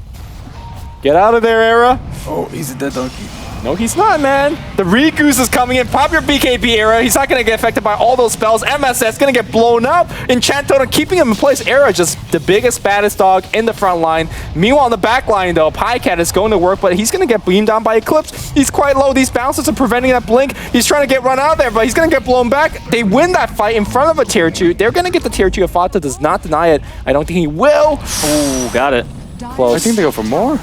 Get out of there, Era. Oh, he's a dead donkey. No, he's not, man. The Rikus is coming in. Pop your BKB, Era. He's not going to get affected by all those spells. MSS going to get blown up. Enchant Totem keeping him in place. Era just the biggest, baddest dog in the front line. Meanwhile, on the back line, though, Pycat is going to work, but he's going to get beamed down by Eclipse. He's quite low. These bounces are preventing that blink. He's trying to get run out there, but he's going to get blown back. They win that fight in front of a tier 2. They're going to get the tier 2 if Fata does not deny it. I don't think he will. Ooh, got it. Close. I think they go for more.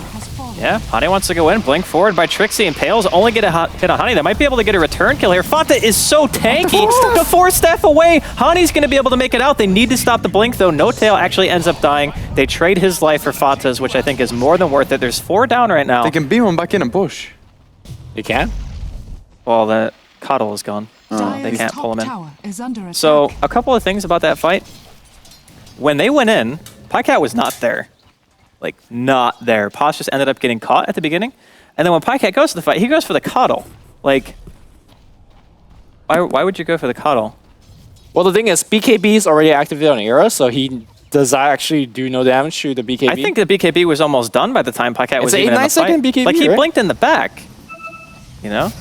Yeah, Honey wants to go in. Blink forward by Trixie, and Pales only get a hit on Honey. They might be able to get a return kill here. Fata is so tanky. The 4-staff away. Honey's going to be able to make it out. They need to stop the blink, though. No Tail actually ends up dying. They trade his life for Fata's, which I think is more than worth it. There's 4 down right now. They can beam him back in and push. You can? Well, the Coddle is gone. They Dire's can't top pull him in. tower is under attack. So, a couple of things about that fight. When they went in, Pycat was not there. Like, not there. Posh just ended up getting caught at the beginning. And then when Pycat goes to the fight, he goes for the Coddle. Like, why would you go for the Coddle? Well, the thing is, BKB is already activated on Era, so he does actually do no damage to the BKB. I think the BKB was almost done by the time Pycat was even in the fight. It's a 9-second BKB, like, he right? blinked in the back. You know?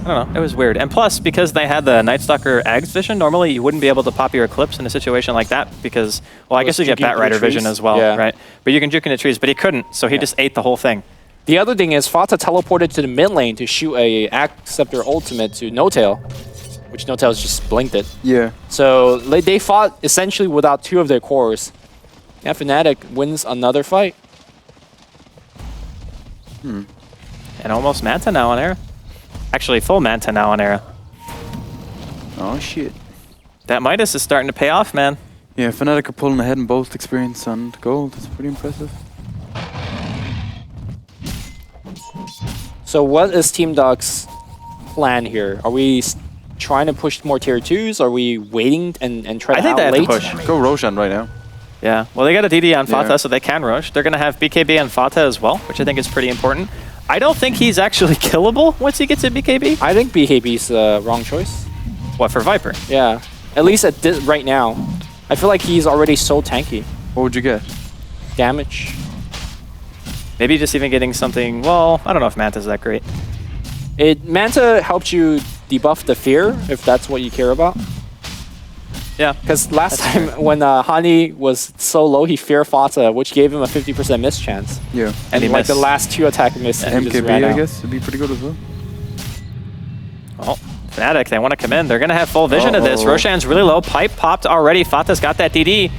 I don't know. It was weird. And plus, because they had the Night Stalker Ags vision, normally you wouldn't be able to pop your Eclipse in a situation like that because, well, I guess you get Bat Rider vision as well, right? But you can juke into trees, but he couldn't, so he just ate the whole thing. The other thing is Fata teleported to the mid lane to shoot a Acceptor ultimate to No Tail, which No Tail's just blinked it. Yeah. So they fought essentially without 2 of their cores. Yeah, Fnatic wins another fight. And almost Manta now on Era. Actually, full Manta now on Era. Oh, shit. That Midas is starting to pay off, man. Yeah, Fnatic are pulling ahead in both experience and gold. It's pretty impressive. So what is Team Dog's plan here? Are we trying to push more tier 2s? Are we waiting and try to I think they have outlate? to push. Go Roshan right now. Yeah, well, they got a DD on Fata, Yeah. so they can rush. They're going to have BKB on Fata as well, which I think is pretty important. I don't think he's actually killable once he gets a BKB. I think BKB's the wrong choice. What, for Viper? Yeah, at least at right now. I feel like he's already so tanky. What would you get? Damage. Maybe just even getting something, well, I don't know if Manta's that great. Manta helps you debuff the fear, if that's what you care about. Yeah. Because last time when Hani was so low, he feared Fata, which gave him a 50% miss chance. Yeah. And he like missed. the last 2 attack miss. And MKB, I guess, would be pretty good as well. Well, Fnatic, they want to come in. They're going to have full vision of this. Roshan's really low. Pipe popped already. Fata's got that DD.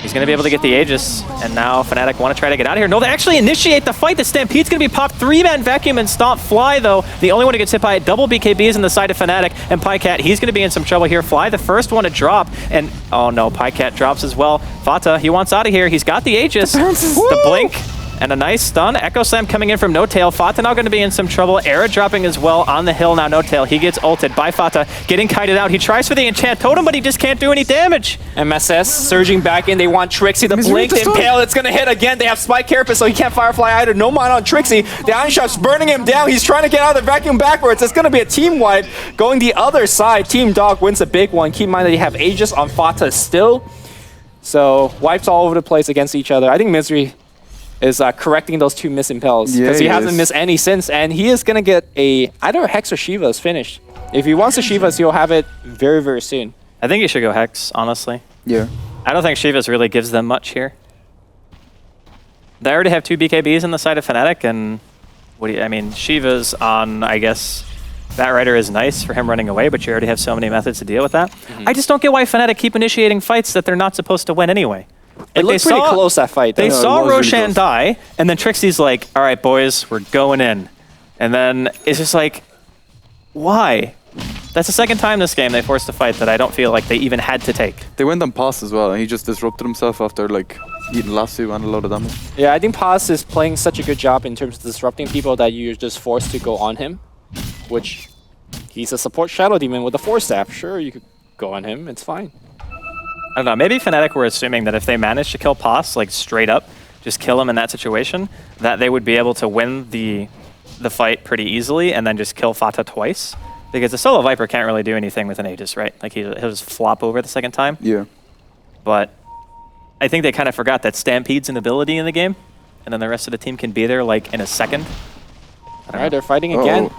He's going to be able to get the Aegis. And now Fnatic want to try to get out of here. No, they actually initiate the fight. The Stampede's going to be popped. 3-man vacuum and Stomp Fly, though. The only one who gets hit by it. Double BKBs in the side of Fnatic. And Pycat, he's going to be in some trouble here. Fly, the first one to drop. And, oh no, Pycat drops as well. Fata, he wants out of here. He's got the Aegis. The blink. And a nice stun. Echo Slam coming in from No Tail. Fata now going to be in some trouble. Era dropping as well on the hill now. No Tail. He gets ulted by Fata. Getting kited out. He tries for the Enchant Totem, but he just can't do any damage. MSS surging back in. They want Trixie. The blink impale. It's going to hit again. They have Spike Carapace, so he can't Firefly either. No mana on Trixie. The Iron Shot's burning him down. He's trying to get out of the vacuum backwards. It's going to be a team wipe. Going the other side. Team Dog wins a big one. Keep in mind that you have Aegis on Fata still. So wipes all over the place against each other. I think Misery is correcting those 2 miss impels because he hasn't missed any since, and he is going to get either a Hex or Shiva's finished. If he wants a Shiva's, he'll have it very, very soon. I think he should go Hex, honestly. Yeah. I don't think Shiva's really gives them much here. They already have 2 BKBs in the side of Fnatic, and what do you, I mean, Shiva's on, I guess, Bat Rider is nice for him running away, but you already have so many methods to deal with that. I just don't get why Fnatic keep initiating fights that they're not supposed to win anyway. It looked pretty close, that fight. They though. saw really Roshan close. die, and then Trixie's like, all right, boys, we're going in. And then it's just like, why? That's the second time this game they forced a fight that I don't feel like they even had to take. They went on pass as well, and he just disrupted himself after like eating lasso and a load of damage. Yeah, I think Paz is playing such a good job in terms of disrupting people that you're just forced to go on him, which he's a support Shadow Demon with a 4-staff. Sure, you could go on him. It's fine. I don't know, maybe Fnatic were assuming that if they managed to kill Paz, like straight up, just kill him in that situation, that they would be able to win the fight pretty easily and then just kill Fata twice. Because the solo Viper can't really do anything with an Aegis, right? Like he'll just flop over the second time. Yeah. But I think they kind of forgot that Stampede's an ability in the game. and then the rest of the team can be there like in a second. All right, they're fighting again.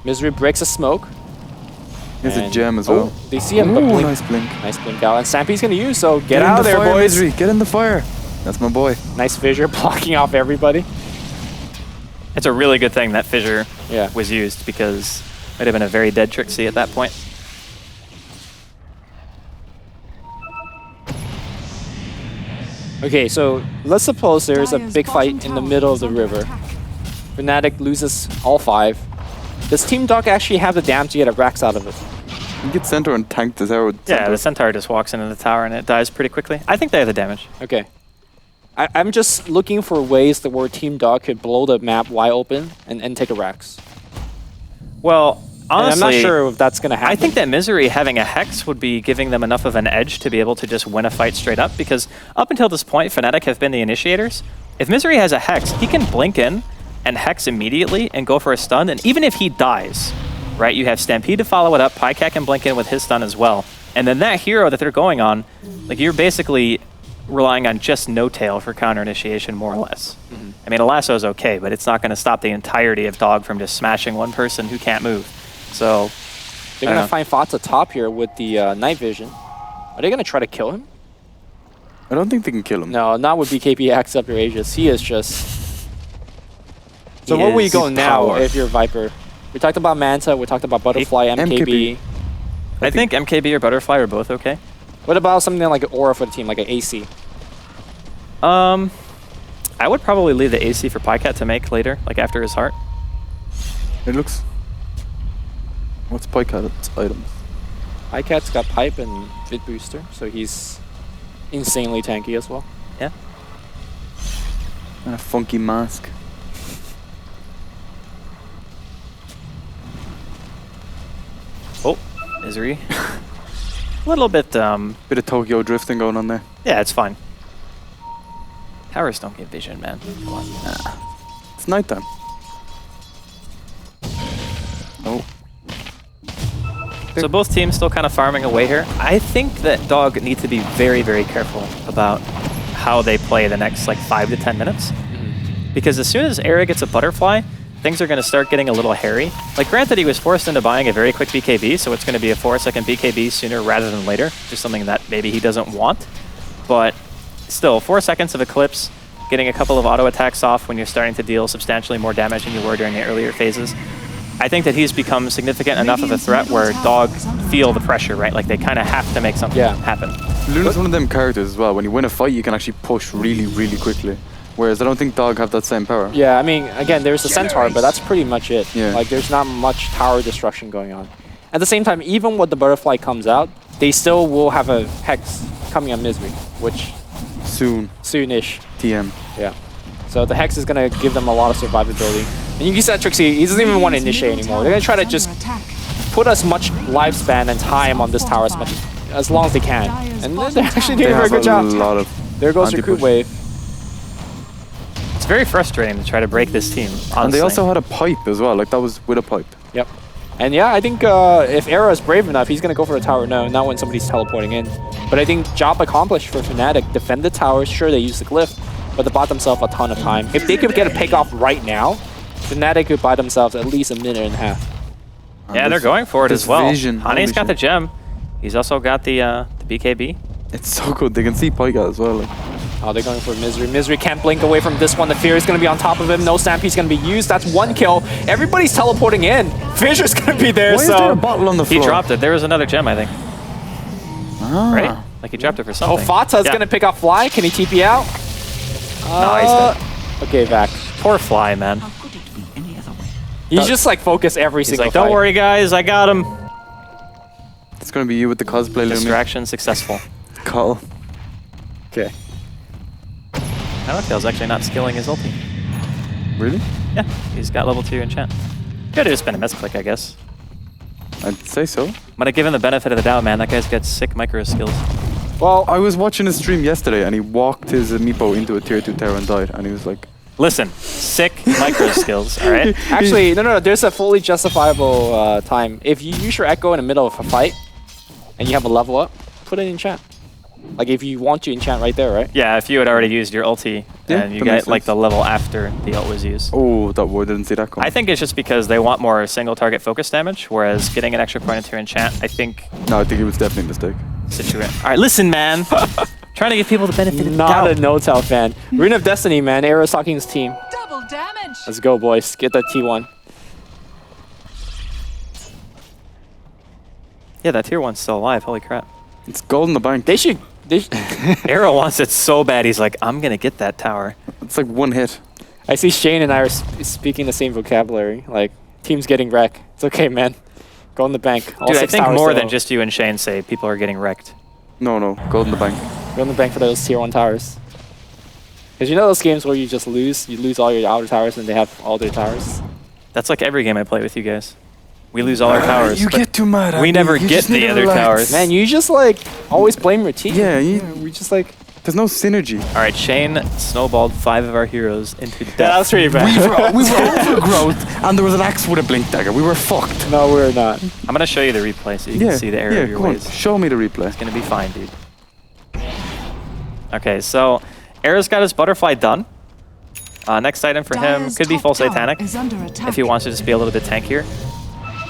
Misery breaks a smoke. There's a gem as well. They see him, but blink. Nice blink. Nice blink out. And Stampy's going to use, so get out of there, fire, boys. Misery. Get in the fire. That's my boy. Nice fissure blocking off everybody. It's a really good thing that fissure Yeah. was used because it would have been a very dead Trixie at that point. Okay, so let's suppose there's a big fight in the middle of the river. Fnatic loses all 5. Does Team Dog actually have the damage to get a Rax out of it? You get Centaur and tank the Zero. Yeah, the Centaur just walks into the tower and it dies pretty quickly. I think they have the damage. Okay. I'm just looking for ways that where Team Dog could blow the map wide open and take a Rax. Well, honestly, I'm not sure if that's going to happen. I think that Misery having a Hex would be giving them enough of an edge to be able to just win a fight straight up, because up until this point, Fnatic have been the initiators. If Misery has a Hex, he can blink in and Hex immediately and go for a stun, and even if he dies, right, you have Stampede to follow it up, Pycat can blink in with his stun as well, and then that hero that they're going on, like, you're basically relying on just No Tail for counter initiation, more or less. I mean, a lasso is okay, but it's not going to stop the entirety of Dog from just smashing one person who can't move. So they're going to find Fatsa top here with the night vision. Are they going to try to kill him? I don't think they can kill him. No, not with BKB up your Aegis. He is just... So where will you go now if you're Viper? We talked about Manta, we talked about Butterfly, MKB. I think MKB or Butterfly are both okay. What about something like an Aura for the team, like an AC? I would probably leave the AC for Pycat to make later, like after his heart. It looks... What's Pycat's items? Pycat's got Pipe and Fit Booster, so he's insanely tanky as well. Yeah. And a funky mask. Oh, Misery. A little bit, Bit of Tokyo drifting going on there. yeah, it's fine. Towers don't get vision, man. Come on. It's nighttime. Oh. So both teams still kind of farming away here. I think that Dog need to be very, very careful about how they play the next like 5 to 10 minutes. Because as soon as Era gets a Butterfly, things are going to start getting a little hairy. Like, granted, he was forced into buying a very quick BKB, so it's going to be a 4-second BKB sooner rather than later. Just something that maybe he doesn't want. But still, 4 seconds of Eclipse, getting a couple of auto attacks off when you're starting to deal substantially more damage than you were during the earlier phases. I think that he's become significant enough of a threat where Dog feel the pressure, right? Like, they kind of have to make something happen. Luna's one of them characters as well. When you win a fight, you can actually push really, really quickly. Whereas I don't think Dog have that same power. Yeah, I mean, again, there's a Centaur, but that's pretty much it. Yeah. Like, there's not much tower destruction going on. At the same time, even when the Butterfly comes out, they still will have a Hex coming on Misery, which... Soon-ish. TM. Yeah. So the Hex is going to give them a lot of survivability. And you can see that Trixie, he doesn't even want to initiate anymore. They're going to try to just put as much lifespan and time on this tower as long as they can. And they're actually doing a very good job. There goes Recruit Wave. It's very frustrating to try to break this team, honestly. And they also had a pipe as well, like that was with a pipe. Yep. And yeah, I think if Era is brave enough, he's going to go for the tower now, not when somebody's teleporting in. But I think job accomplished for Fnatic. Defend the towers, sure they use the glyph, but they bought themselves a ton of time. If they could get a pick off right now, Fnatic could buy themselves at least a minute and a half. Yeah, they're going for it as well. Vision, Honey's got the gem. He's also got the BKB. It's so good. They can see Pycat as well. Like. Oh, they're going for Misery. Misery can't blink away from this one. The Fear is going to be on top of him. No Stampede's going to be used. That's one kill. Everybody's teleporting in. Fissure's going to be there. Why is there a bottle on the floor? He dropped it. There was another gem, I think. Ah. Right? Like he dropped it for something. Oh, Fata's going to pick off Fly. Can he TP out? No, he's dead. Okay, back. Poor Fly, man. He's just like focused every single like, don't fight. worry, guys. I got him. It's going to be you with the cosplay, Lumi. Distraction successful. Call. Okay. Tail's actually not skilling his ulti. Really? Yeah, he's got level 2 enchant. Could have just been a misclick, I guess. I'd say so. Might have given the benefit of the doubt, man. That guy's got sick micro skills. Well, I was watching his stream yesterday and he walked his Meepo into a tier 2 tower and died. And he was like... Listen, sick micro skills, all right? Actually, no. There's a fully justifiable time. If you use your Echo in the middle of a fight and you have a level up, put it in enchant. Like if you want to enchant right there, right? Yeah, if you had already used your ulti Yeah, and you that get makes like sense. the level after the ult was used. Oh, that word didn't see that coming. I think it's just because they want more single target focus damage, whereas getting an extra point into enchant, I think. No, I think it was definitely a mistake. All right, listen, man. Trying to give people the benefit of the Not doubt. a No-Tell fan. Rune of Destiny, man. Arrow Talking's team. Double damage. Let's go, boys. Get that T1. Yeah, that tier 1's still alive. Holy crap. It's gold in the bank. They should. Arrow wants it so bad. He's like, I'm gonna get that tower. It's like one hit. I see Shane and I are speaking the same vocabulary. Like, team's getting wrecked. It's okay, man. Go in the bank. All Dude, I 6 think towers more still. than just you and Shane say people are getting wrecked. No, gold in the bank. Go in the bank for those tier 1 towers. Because you know those games where you just lose? You lose all your outer towers and they have all their towers? That's like every game I play with you guys. We lose all our towers. You but get too mad at we me. never You get just need the to other relax. towers. Man, you just like always blame your team. Yeah, we just like... There's no synergy. All right, Shane snowballed 5 of our heroes into death. Yeah, that was pretty bad. We were overgrowth, and there was an axe with a blink dagger. We were fucked. No, we're not. I'm gonna show you the replay so you can see the error of your come on. ways. Show me the replay. It's gonna be fine, dude. Okay, so Arrow's got his butterfly done. Next item for him Dire's could be top full tower Satanic is under attack. if he wants to just be a little bit tankier.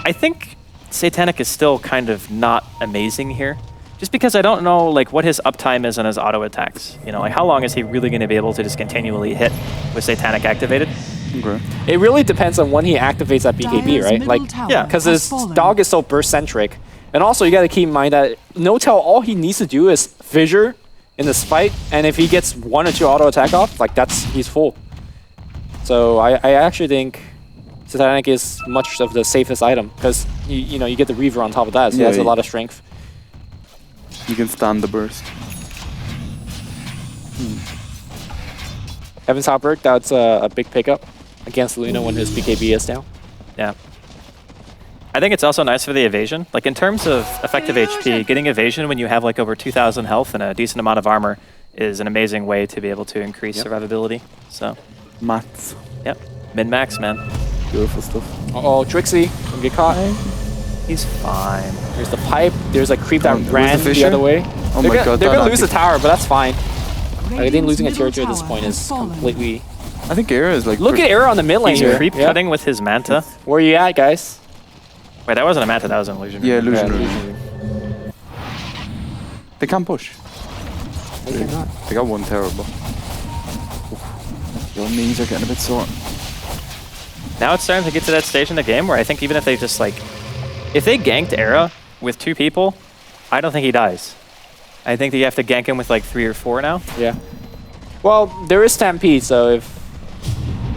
I think Satanic is still kind of not amazing here. Just because I don't know like what his uptime is on his auto attacks. You know, like how long is he really going to be able to just continually hit with Satanic activated? Okay. It really depends on when he activates that BKB, Dire's right? middle Like, tower yeah, because has his fallen. dog is so burst-centric. And also, you got to keep in mind that No-Tell, all he needs to do is fissure in this fight, and if he gets 1 or 2 auto attack off, like he's full. So I actually think Satanic is much of the safest item because you know you get the Reaver on top of that, so he has a lot of strength. You can stand the burst. Heaven's Outbreak, that's a big pickup against Luna when his BKB is down. Yeah. I think it's also nice for the evasion. Like in terms of effective HP, getting evasion when you have like over 2,000 health and a decent amount of armor is an amazing way to be able to increase survivability. So, Mats. yep, min-max, man. Beautiful stuff. Uh-oh, Trixie, gonna get caught. He's fine. There's the pipe, there's a creep that Where's ran the the Fisher? other way. Oh they're my gonna, god, they're that gonna lose the anti- tower, but that's fine. I think losing a tier Radiant's 2 at this middle point tower is has fallen. completely... I think Era is like... Look at Era on the mid lane He's here. creep cutting with his Manta. Where you at, guys? Wait, that wasn't a Manta, that was an illusion. Yeah, illusion. Yeah, They can't push. They cannot. They got 1 tower, but... Your knees are getting a bit sore. Now it's starting to get to that stage in the game where I think even if they just like... If they ganked Era with 2 people, I don't think he dies. I think that you have to gank him with like 3 or 4 now. Yeah. Well, there is Stampede, so if...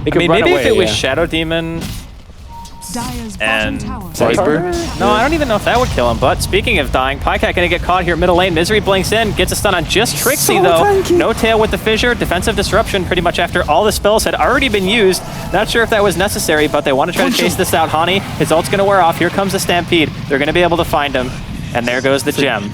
They I mean, run maybe away, if it was yeah. Shadow Demon... Dire's And bottom tower. Viper? No, I don't even know if that would kill him, but speaking of dying, Pycat gonna get caught here middle lane. Misery blinks in, gets a stun on just Trixie though. No tail with the fissure, defensive disruption pretty much after all the spells had already been used. Not sure if that was necessary, but they want to try to chase this out. Hani, his ult's gonna wear off. Here comes the Stampede. They're gonna be able to find him. And there goes the gem.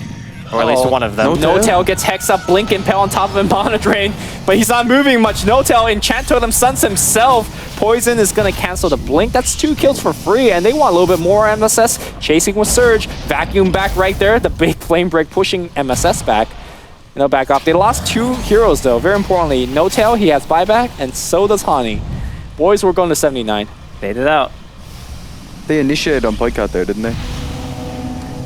Or at least one of them. No-Tail gets Hex up, Blink Impale on top of him, Mana Drain, but he's not moving much. No-Tail Enchant Totem stuns himself. Poison is gonna cancel the Blink. That's 2 kills for free, and they want a little bit more MSS. Chasing with Surge, Vacuum back right there. The big Flame Break pushing MSS back. You know, back off. They lost 2 heroes though. Very importantly, No-Tail, he has buyback, and so does Hani. Boys, we're going to 79. Fade it out. They initiated on Pycat there, didn't they?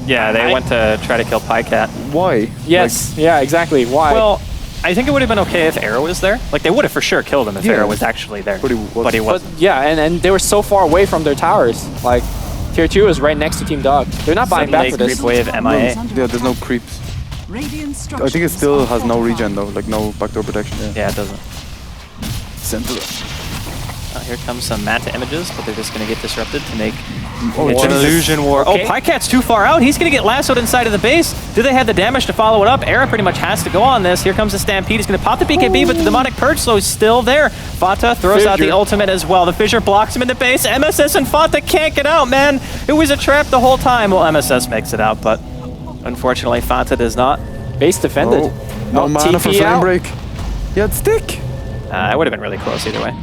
Yeah, they went to try to kill Pycat. Why? Yes, yeah, exactly. Why? Well, I think it would have been okay if Arrow was there. Like, they would have for sure killed him if Yeah. Arrow was actually there. But he wasn't. But he But wasn't. yeah, and they were so far away from their towers. Like, tier 2 is right next to Team Dog. They're not buying back Suddenly, for this. creep wave MIA. Yeah, there's no creeps. Radiant I think it still has no structures regen though, like no backdoor protection. Yeah, it doesn't. Center. Oh, here comes some Manta images, but they're just going to get disrupted to make Oh, it's an Jesus. illusion war. Okay. Oh, Pycat's too far out. He's going to get lassoed inside of the base. Do they have the damage to follow it up? Era pretty much has to go on this. Here comes the Stampede. He's going to pop the BKB, but the Demonic Purge Slow is still there. Fata throws out the Fissure. ultimate as well. The Fissure blocks him in the base. MSS and Fata can't get out, man. It was a trap the whole time. Well, MSS makes it out, but unfortunately, Fata does not. Base defended. Oh, no mana TP for flame out. break. Yeah, it's stick. It would have been really close either way.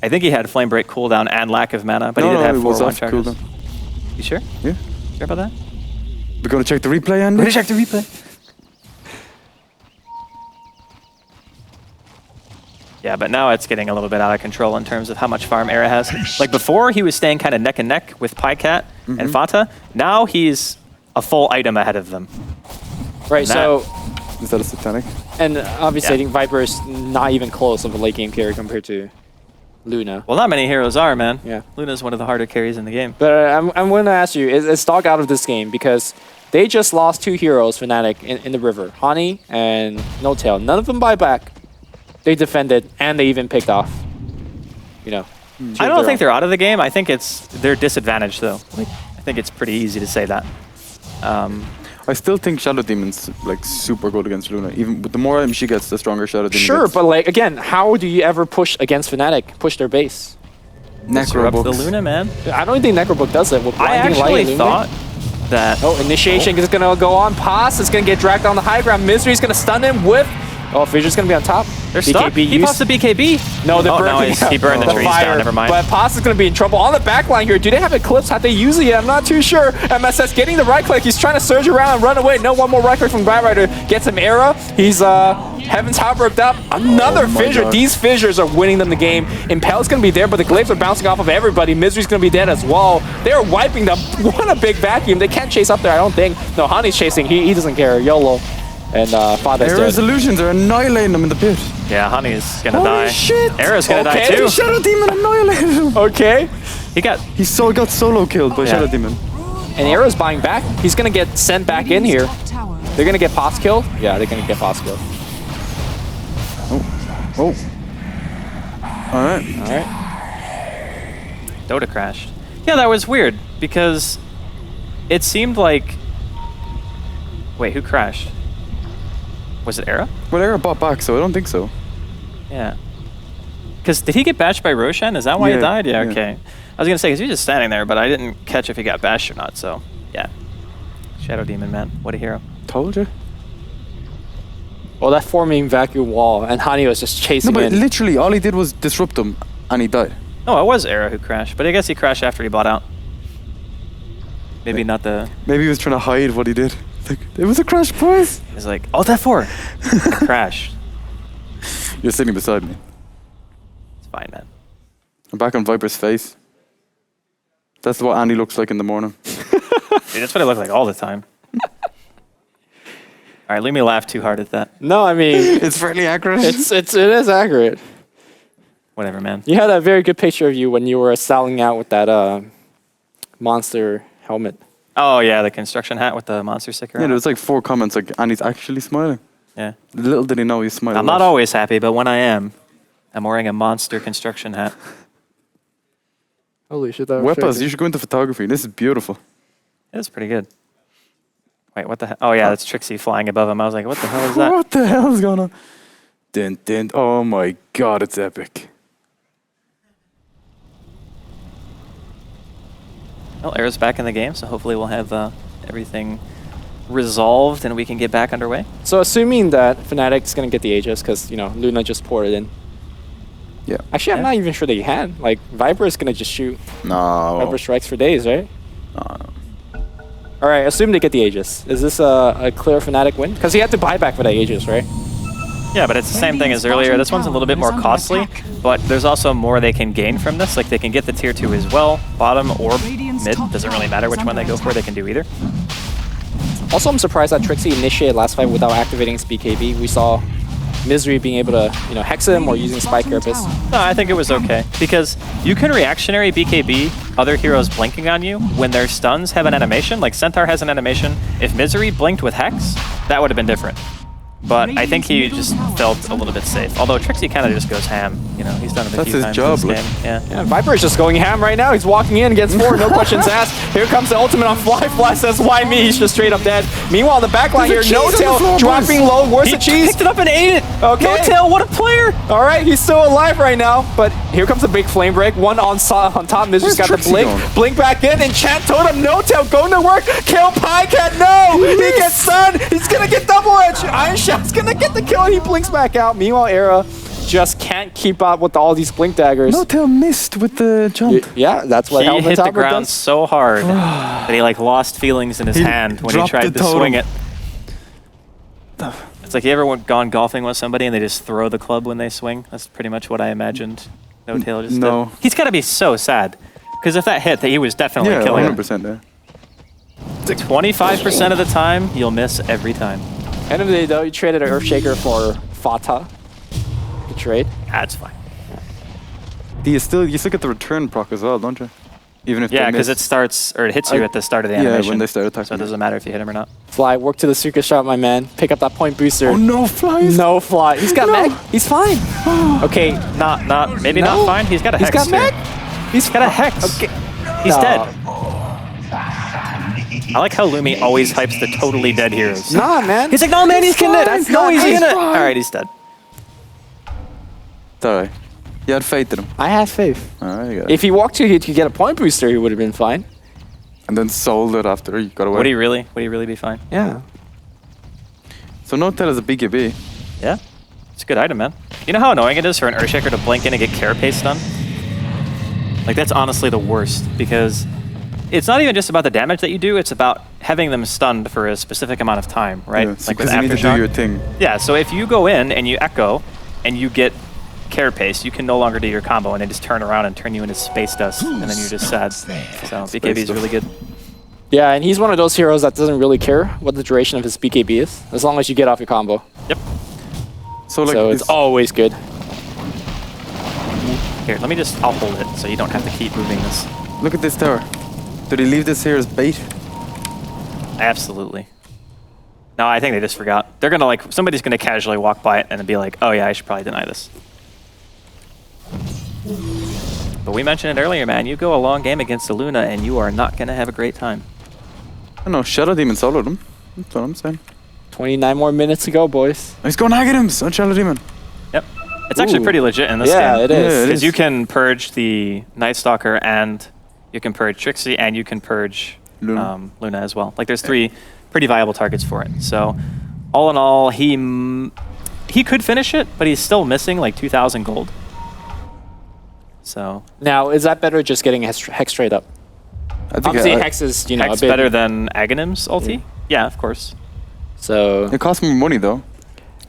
I think he had Flame Break cooldown and lack of mana, but he did have it 4 was one off charges. cooldown. You sure? Yeah. Sure about that? We're gonna check the replay, Andy. We're gonna check the replay. Yeah, but now it's getting a little bit out of control in terms of how much farm Era has. Like before, he was staying kind of neck and neck with Pycat and Fata. Now he's a full item ahead of them. Right, so... Is that a satanic? And obviously, I think Viper is not even close of a late game carry compared to Luna. Well, not many heroes are, man. Yeah. Luna's one of the harder carries in the game. But I'm going to ask you, is Dog out of this game? Because they just lost 2 heroes, Fnatic, in the river. Honey and No Tail. None of them buy back. They defended, and they even picked off, you know. I don't think they're out of the game. I think they're disadvantaged, though. Like, I think it's pretty easy to say that. I still think Shadow Demon's like super good against Luna. Even the more items she gets, the stronger Shadow Demon Sure, gets. but like again, how do you ever push against Fnatic? Push their base? Disrupt the Luna, man. I don't think Necrobook does it. With I Blinding Light actually and thought Illuminate. that... Oh, initiation is going to go on. Pass is going to get dragged on the high ground. Misery's going to stun him with... Oh, Fissure's going to be on top. They're stuck. He pops the BKB. No, they're burning he burned the trees down. Never mind. But Pass is going to be in trouble on the back line here. Do they have Eclipse? Have they used it yet? I'm not too sure. MSS getting the right click. He's trying to surge around and run away. No, one more right click from Bad Rider. Gets him Era. He's Heaven's Halberd up. Another fissure. God. These fissures are winning them the game. Impel's going to be there, but the glaives are bouncing off of everybody. Misery's going to be dead as well. They're wiping them. What a big vacuum. They can't chase up there, I don't think. No, Honey's chasing. He doesn't care. YOLO. And Father's Their dead. resolutions are annihilating them in the pit. Yeah, Honey's gonna Holy die. shit! Era's gonna die too. Shadow Demon annihilated him. Okay. He got solo killed by Shadow Demon. And Era's buying back. He's going to get sent back in here. They're going to get Pots killed? Yeah, they're going to get Pots killed. Oh. Alright. Dota crashed. Yeah, that was weird because it seemed like... Wait, who crashed? Was it Era? Well, Era bought back, so I don't think so. Yeah. Because did he get bashed by Roshan? Is that why he died? Yeah, okay. I was going to say, because he was just standing there, but I didn't catch if he got bashed or not, so yeah. Shadow Demon, man. What a hero. Told you. Well, that forming vacuum wall, and Hani was just chasing No, but in. literally, all he did was disrupt him, and he died. Oh, it was Era who crashed, but I guess he crashed after he bought out. Maybe not the... Maybe he was trying to hide what he did. Like, it was a crash, boys. He was like, Alt F4. Crashed. You're sitting beside me. It's fine, man. I'm back on Viper's face. That's what Andy looks like in the morning. Dude, that's what I look like all the time. All right, leave me laugh too hard at that. No, I mean... It's fairly accurate. It is accurate. Whatever, man. You had a very good picture of you when you were styling out with that monster helmet. Oh, yeah, the construction hat with the monster sticker Yeah, on there it. was like 4 comments like, Andy's actually smiling. Yeah. Little did he know he's smiling. I'm not always happy, but when I am, I'm wearing a monster construction hat. Holy shit, that was Weapons, crazy. you should go into photography. This is beautiful. It was pretty good. Wait, what the hell? Oh, yeah, that's Trixie flying above him. I was like, what the hell is that? What the hell is going on? Dun, dun. Oh my god, it's epic. Well, Era's back in the game, so hopefully we'll have everything resolved and we can get back underway. So assuming that Fnatic's going to get the Aegis, because, you know, Luna just poured it in. Yeah. Actually, I'm not even sure they can. Like, Viper is going to just shoot. No. Viper strikes for days, right? No. All right, assume they get the Aegis. Is this a clear Fnatic win? Because he had to buy back for that Aegis, right? Yeah, but it's the same thing as earlier. This one's a little bit more costly, but there's also more they can gain from this. Like, they can get the tier 2 as well, bottom or mid. Doesn't really matter which one they go for. They can do either. Also, I'm surprised that Trixie initiated last fight without activating his BKB. We saw Misery being able to, you know, hex him or using Spike Carapace. No, I think it was okay, because you can reactionary BKB other heroes blinking on you when their stuns have an animation. Like, Centaur has an animation. If Misery blinked with Hex, that would have been different. But I think he just felt a little bit safe. Although Trixie kind of just goes ham. You know, he's done it a few times job, this game. Yeah. Viper is just going ham right now. He's walking in, gets 4, no questions asked. Here comes the ultimate on Fly. Fly says, why me? He's just straight up dead. Meanwhile, the back line here, No Tail dropping low. Where's the cheese? Picked it up and ate it. Okay. No Tail, what a player. All right, he's still alive right now. But here comes a big flame break. One on top. Misery's got the blink. Going? Blink back in. Enchant Totem. No Tail going to work. Kill Pycat. No! He gets stunned. He's going to get double edge. Iron Shot's going to get the kill. And he blinks back out. Meanwhile, Era just can't keep up with all these blink daggers. No Tail missed with the jump. Yeah, that's what He Helmet hit the Topper ground does. so hard that he like lost feelings in his hand when he dropped tried the to swing it. totem. It's like you ever gone golfing with somebody and they just throw the club when they swing? That's pretty much what I imagined No Tail just No. did. He's got to be so sad. Because if that hit, he was definitely Yeah, killing 100%. Yeah. 25% of the time, you'll miss every time. End of the day, though, you traded an Earthshaker for Fata. Good trade. That's fine. You still get the return proc as well, don't you? Even if Yeah, they because miss. it starts, or it hits you at the start of the animation. Yeah, when they start attacking. So it doesn't matter if you hit him or not. Fly, work to the Suka shot, my man. Pick up that point booster. Oh no, flies! No Fly. He's got mech. He's fine. Okay. Maybe No. not fine. He's got a hex. He's got too. mech. He's got a hex. Okay. He's No. dead. I like how Lumi always hypes the totally dead heroes. Nah, man. He's like, no, man, he's gonna. That's No, not- he's he's gonna. fine. All right, he's dead. It's alright. You had faith in him. I had faith. Alright, you got it. If he walked to you to get a point booster, he would have been fine. And then sold it after you got away. Would he really be fine? Yeah. So No Tail is a BKB. Yeah. It's a good item, man. You know how annoying it is for an Earthshaker to blink in and get Carapace done? Like, that's honestly the worst, because it's not even just about the damage that you do, it's about having them stunned for a specific amount of time, right? Yeah, so like with because you need to do Aftershock. your thing. Yeah, so if you go in and you echo and you get Carapace, you can no longer do your combo and they just turn around and turn you into space dust, and then you're just sad. So BKB is really good. Yeah, and he's one of those heroes that doesn't really care what the duration of his BKB is, as long as you get off your combo. Yep. So like, So it's always good. Here, I'll hold it so you don't have to keep moving this. look at this tower. Did he leave this here as bait? Absolutely. No, I think they just forgot. They're gonna somebody's gonna casually walk by it and be like, oh yeah, I should probably deny this. But we mentioned it earlier, man. You go a long game against the Luna and you are not gonna have a great time. I don't know, Shadow Demon soloed him. That's what I'm saying. 29 more minutes to go, boys. He's going Aghanim's on Shadow Demon. Yep. It's actually Ooh. pretty legit in this game. Yeah, it is. Yeah, it Because is. you can purge the Night Stalker and you can purge Trixie and you can purge Luna. Luna as well. Like there's 3 pretty viable targets for it. So all in all, he could finish it, but he's still missing like 2,000 gold. So Now, is that better just getting Hex straight up? I think Obviously, Hex is, Hex a bit better than Aghanim's ulti? Yeah, of course. So it costs more money though,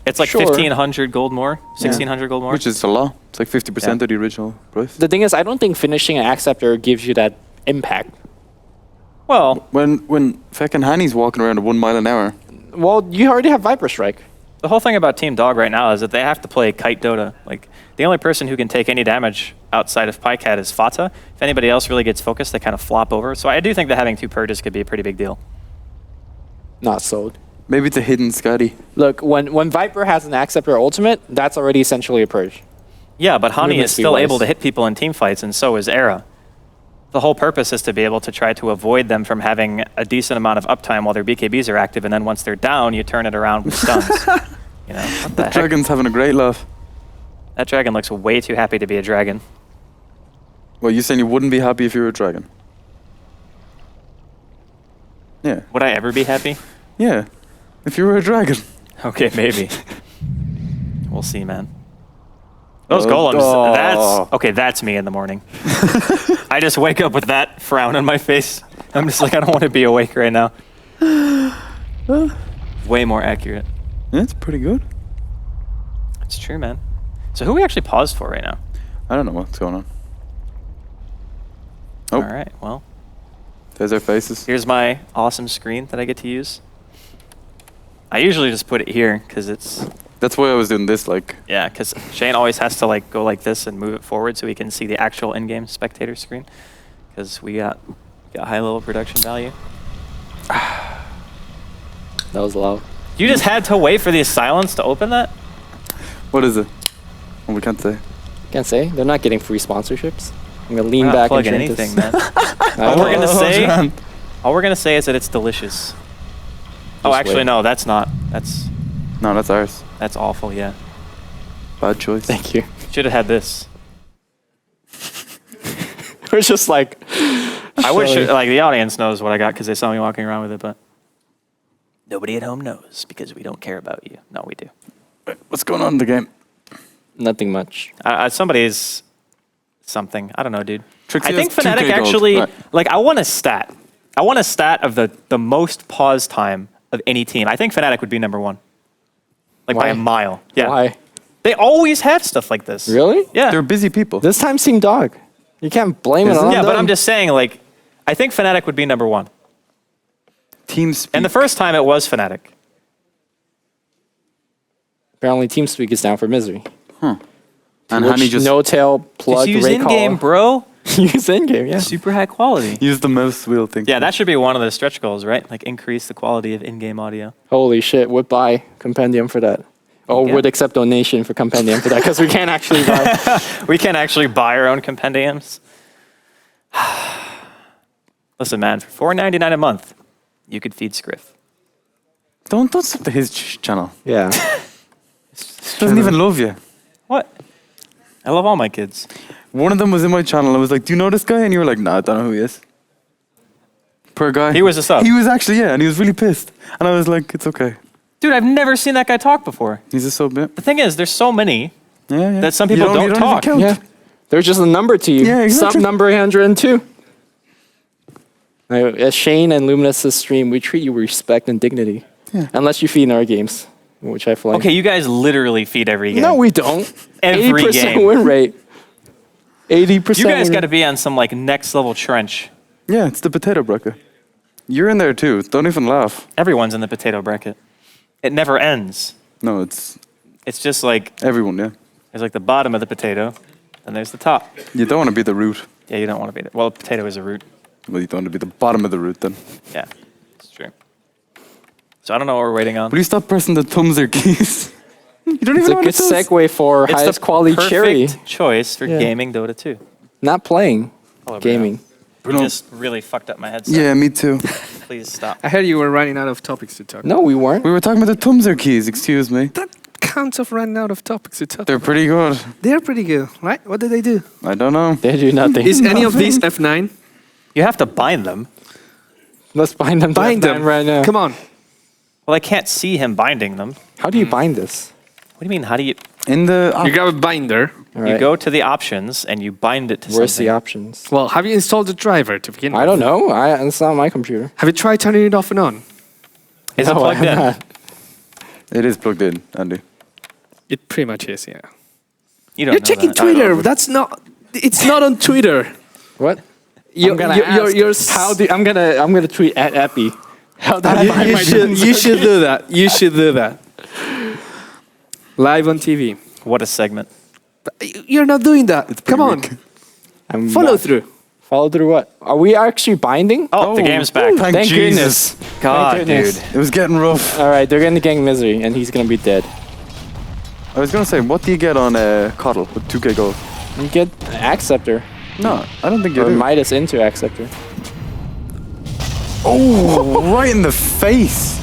It's like Sure. 1,500 gold more, 1,600 gold more. which is a lot. It's like 50% of the original price. the thing is, I don't think finishing an Acceptor gives you that impact. Well, When fucking Hanny's walking around at 1 mile an hour, Well, you already have Viper Strike. the whole thing about Team Dog right now is that they have to play kite Dota. Like, the only person who can take any damage outside of Pycat is Fata. If anybody else really gets focused, they kind of flop over. So I do think that having 2 purges could be a pretty big deal. Not sold. maybe it's a hidden Scotty. Look, when Viper has an Acceptor ultimate, that's already essentially a purge. Yeah, but Hani is still Movement able to speed-wise. hit people in team fights, and so is Era. The whole purpose is to be able to try to avoid them from having a decent amount of uptime while their BKBs are active, and then once they're down, you turn it around with stuns. You know, what the heck? Dragon's having a great laugh. That dragon looks way too happy to be a dragon. Well, you saying you wouldn't be happy if you were a dragon? Yeah. Would I ever be happy? Yeah. If you were a dragon. Okay, maybe. We'll see, man. Those Oh, golems, oh. that's me in the morning. I just wake up with that frown on my face. I'm just like, I don't want to be awake right now. Way more accurate. Yeah, it's pretty good. It's true, man. So who are we actually paused for right now? I don't know what's going on. Oh. All right, well. There's our faces. Here's my awesome screen that I get to use. I usually just put it here because it's... That's why I was doing this, like... Yeah, because Shane always has to like go like this and move it forward so he can see the actual in-game spectator screen. Because we got high-level production value. That was loud. You just had to wait for the silence to open that? What is it? Well, we can't say. Can't say. They're not getting free sponsorships. I'm going to lean We're not back and plugging drink anything, this. man. All we're gonna say is that it's delicious. Oh, Just actually, wait. no, that's not. That's ours. That's awful. Yeah. Bad choice. Thank you. Should have had this. We're just like... I wish like the audience knows what I got because they saw me walking around with it, but nobody at home knows because we don't care about you. No, we do. What's going on in the game? Nothing much. Somebody's something. I don't know, dude. Trixie I think has 2K Fnatic gold. actually Right. like. I want a stat. I want a stat of the most pause time of any team. I think Fnatic would be number 1. like by a mile. Yeah. Why? They always have stuff like this. Really? Yeah. They're busy people. This time Team Dog. You can't blame it on Yeah, them. but I'm just saying, like, I think Fnatic would be number 1. TeamSpeak. And the first time it was Fnatic. Apparently TeamSpeak is down for Misery. And Which Honey just no-tail plug Just use recall. in-game, bro. Use in-game, yeah. Super high quality. used the mouse wheel thing. Yeah, that should be one of the stretch goals, right? Like, increase the quality of in-game audio. Holy shit, would buy Compendium for that. Or Yeah. would accept donation for Compendium for that, because we can't actually buy. We can actually buy our own compendiums. Listen, man, for $4.99 a month, you could feed Scriff. Don't sub to his channel. Yeah. Doesn't even love you. What? I love all my kids. One of them was in my channel. I was like, "Do you know this guy?" And you were like, "Nah, I don't know who he is." Poor guy. He was a sub. He was actually, yeah, and he was really pissed. And I was like, "It's okay. Dude, I've never seen that guy talk before. He's a sub." Yeah. The thing is, there's so many Yeah. that some You people don't you talk. even count. Yeah. There's just a number to you. Yeah, exactly. Sub number 102. Now, at Shane and Luminous' stream, we treat you with respect and dignity. Yeah. Unless you feed in our games, which I feel like. Okay, you guys literally feed every game. No, we don't. Every 80% game. win rate. 80%. You guys win got to be on some like next level trench. Yeah, it's the potato bracket. You're in there too. Don't even laugh. Everyone's in the potato bracket. It never ends. No, it's It's just like everyone. Yeah. there's like the bottom of the potato, and there's the top. You don't want to be the root. Yeah, you don't want to be there. Well, potato is a root. Well, you don't want to be the bottom of the root then. Yeah, it's true. So I don't know what we're waiting on. Will you stop pressing the thumbs or keys? You don't It's even a know good what it does. segue for It's highest the quality perfect cherry. choice for Yeah. gaming Dota 2. Not playing, Hello, gaming. You just really fucked up my headset. Yeah, me too. Please stop. Uh, I heard you were running out of topics to talk. No, we weren't. We were talking about the thumbs or keys. Excuse me. That counts of running out of topics to talk. They're pretty good. They're pretty good, right? What did they do? I don't know. They do nothing. Is any of these F9? You have to bind them. Let's bind them. to Bind F9 them right now. Come on. Well, I can't see him binding them. How do you bind this? What do you mean? How do you? In the You got a binder. All You right. go to the options and you bind it to Where's something. the options? Well, have you installed the driver to begin with? I don't know. It's not my computer. Have you tried turning it off and on? Is it No, plugged I'm in? not. It is plugged in, Andy. It pretty much is, yeah. You don't You're know checking that. Twitter. That's not. It's not on Twitter. What? You're, I'm gonna you're, ask. How do I'm gonna tweet at Epi. How do I you, bind you my should thumbs? you should do that. You should do that. Live on TV. What a segment. You're not doing that. Come on. I'm Follow not- through. Follow through what? Are we actually binding? Oh, the game's back. Thank Jesus. goodness. God, Thank goodness. dude. It was getting rough. All right, they're gonna gang Misery, and he's gonna be dead. I was gonna say, what do you get on Coddle with 2k gold? You get Acceptor. No, I don't think you Or do. Midas into Acceptor. Oh, right in the face.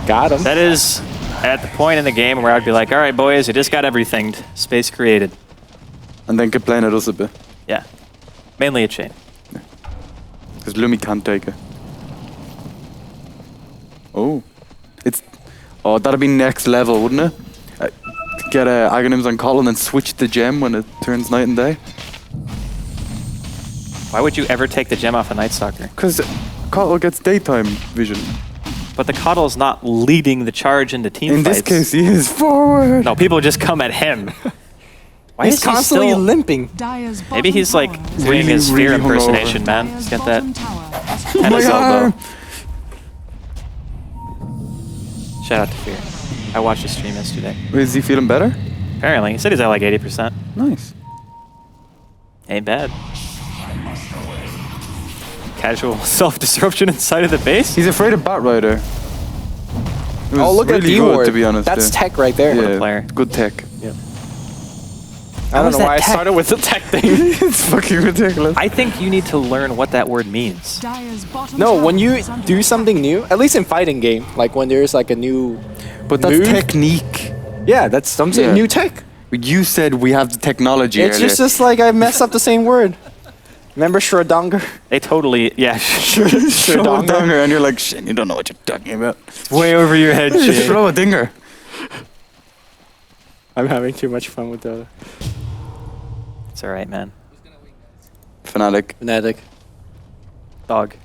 Got him. That is at the point in the game where I'd be like, all right, boys, you just got everything. Space created. And then complain at us a bit. Yeah. Mainly a chain. Because Lumi can't take it. Oh. That'd be next level, wouldn't it? Get Aghanims on Colin and switch the gem when it turns night and day. Why would you ever take the gem off a Night Stalker? Because Coddle gets daytime vision. But the Coddle's not leading the charge into team In fights. this case, he is forward. No, people just come at him. Why He's is he constantly still... limping. Dyer's Maybe he's like bottom doing Really, his fear really hungover. impersonation, man. Dyer's He's got that bottom tower has at his My elbow. arm. Shout out to Fear. I watched his stream yesterday. Is he feeling better? Apparently, he said he's at like 80%. Nice. Ain't bad. Casual self-disruption inside of the base? He's afraid of Bat Rider. It was Oh, look at really D-Ward. good, to be honest. That's yeah. tech right there. Yeah, player. good tech. I don't is know that why I tech? started with the tech thing. It's fucking ridiculous. I think you need to learn what that word means. Dyer's bottom No, tower when you is under do attack. something new, at least in fighting game, like when there's like a new, But that's move. technique. Yeah, that's something Yeah. new tech. You said we have the technology. It's earlier. just like I messed up the same word. Remember Shrodonger? They totally, yeah. Showdown, and you're like, shit, you don't know what you're talking about. Way over your head, Just shit. throw a dinger. I'm having too much fun with the It's alright, man. Fnatic. Fnatic. Dog.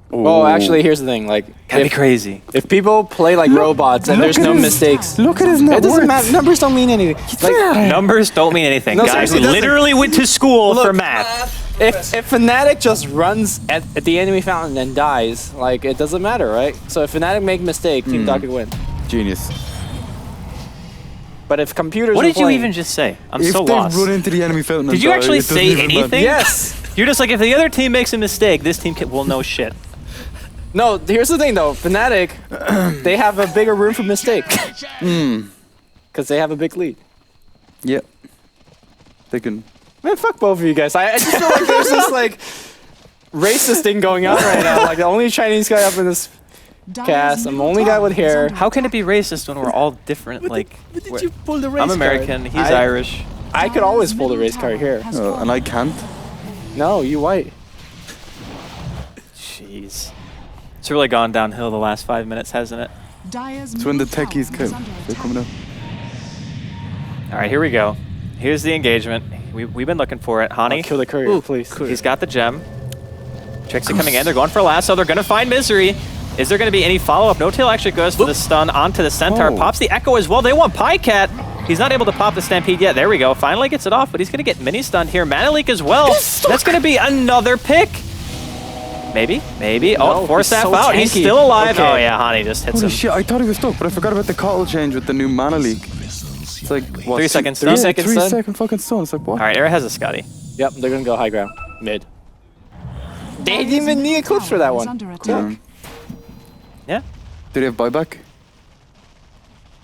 Well, actually, here's the thing. Like, That'd be crazy. If people play like robots and there's no mistakes, Look at his net it doesn't worth. matter. Numbers don't mean anything. Like, Numbers don't mean anything. No, Guys seriously, it doesn't. literally went to school for Look, math. if Fnatic just runs at the enemy fountain and dies, like it doesn't matter, right? So if Fnatic make a mistake, Team Dog can win. Genius. But if computers What are did you playing- even just say? I'm If so they lost. run into the enemy fountain, Did you actually say anything? Yes. You're just like, if the other team makes a mistake, this team will know shit. No, here's the thing though. Fnatic, they have a bigger room for mistake. Because they have a big lead. Yep. They can. Man, fuck both of you guys. I just feel like there's this like racist thing going on right now. Like the only Chinese guy up in this cast. I'm the only guy with hair. How can it be racist when we're all different? Like, Did you pull the race I'm card? American, he's I- Irish. I could always pull the race card here. And I can't. No, you white. Jeez. It's really gone downhill the last 5 minutes, hasn't it? It's when the techies come. They're coming out. All right, here we go. Here's the engagement. We've been looking for it. Hani. Kill the courier, please. He's got the gem. Trixie coming in. They're going for a lasso. They're going to find Misery. Is there going to be any follow-up? No-Tail actually goes for the stun onto the Centaur. Pops the Echo as well. They want Pycat. He's not able to pop the Stampede yet. There we go. Finally gets it off, but he's going to get mini-stunned here. Manaleek as well. That's going to be another pick. Maybe. No, Oh, Force he's so out. He's tanky. still alive. Okay. Oh, yeah. Hani just hits Holy him. shit, I thought he was stuck, but I forgot about the Cottle change with the new Mana League. It's like, what? 3 seconds Three stun. seconds. 3 stun. second fucking stun. It's like, what? All right, Era has a Scotty. Yep, they're gonna go high ground. Mid. They didn't even need Eclipse for that one. Yeah. Do they have buyback?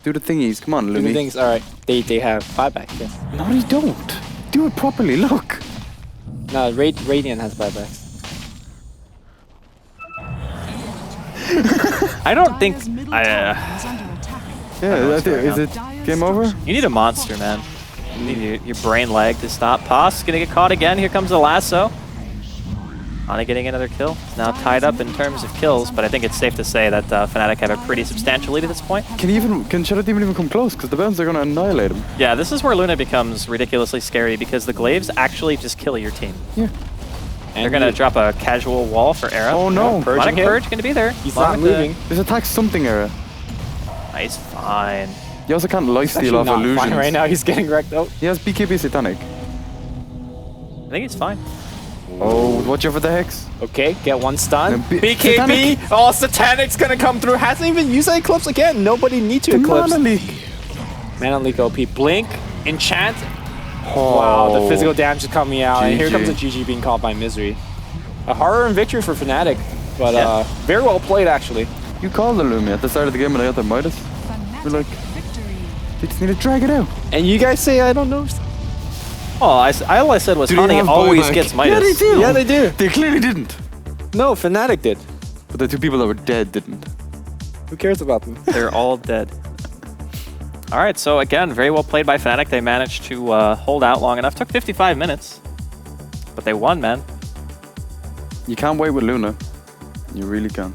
Do the thingies. Come on, Do Looney. the things. All right, they have buyback. Yes. No, they don't. Do it properly. Look. No, Radiant has buybacks. I don't think... Yeah, is it game over? You need a monster, man. You need your brain lag to stop. Poss gonna get caught again. Here comes the lasso. Ana getting another kill. It's now tied up in terms of kills, but I think it's safe to say that Fnatic have a pretty substantial lead at this point. Can Shadow Demon even come close? Because the bounds are going to annihilate him. Yeah, this is where Luna becomes ridiculously scary because the glaives actually just kill your team. Yeah. They're gonna drop a casual wall for Era. Oh no. Demonic Purge gonna be there. He's not moving. This attacks something era. Nice, fine. You also can't lifesteal Actually off not illusions. fine right now. He's getting wrecked out. He has BKB Satanic. I think he's fine. Oh, watch out for the Hex. Okay, get one stun. And BKB. Satanic. Oh, Satanic's gonna come through. Hasn't even used that Eclipse again. Nobody needs to Eclipse. Mana Leak. Mana Leak OP. Blink. Enchant. Wow, the physical damage is coming out. And here GG. comes a GG being called by Misery. A horror and victory for Fnatic. But Yeah. very well played, actually. You called the Lumi at the start of the game when I got the Midas. We're like, they just need to drag it out. And you guys say I don't know. Oh, all I said was Do they Hani have always buyback? gets Midas. Yeah, they do. Yeah, they do. They clearly didn't. No, Fnatic did. But the two people that were dead didn't. Who cares about them? They're all dead. All right, so again, very well played by Fnatic. They managed to hold out long enough. Took 55 minutes, but they won, man. You can't wait with Luna. You really can.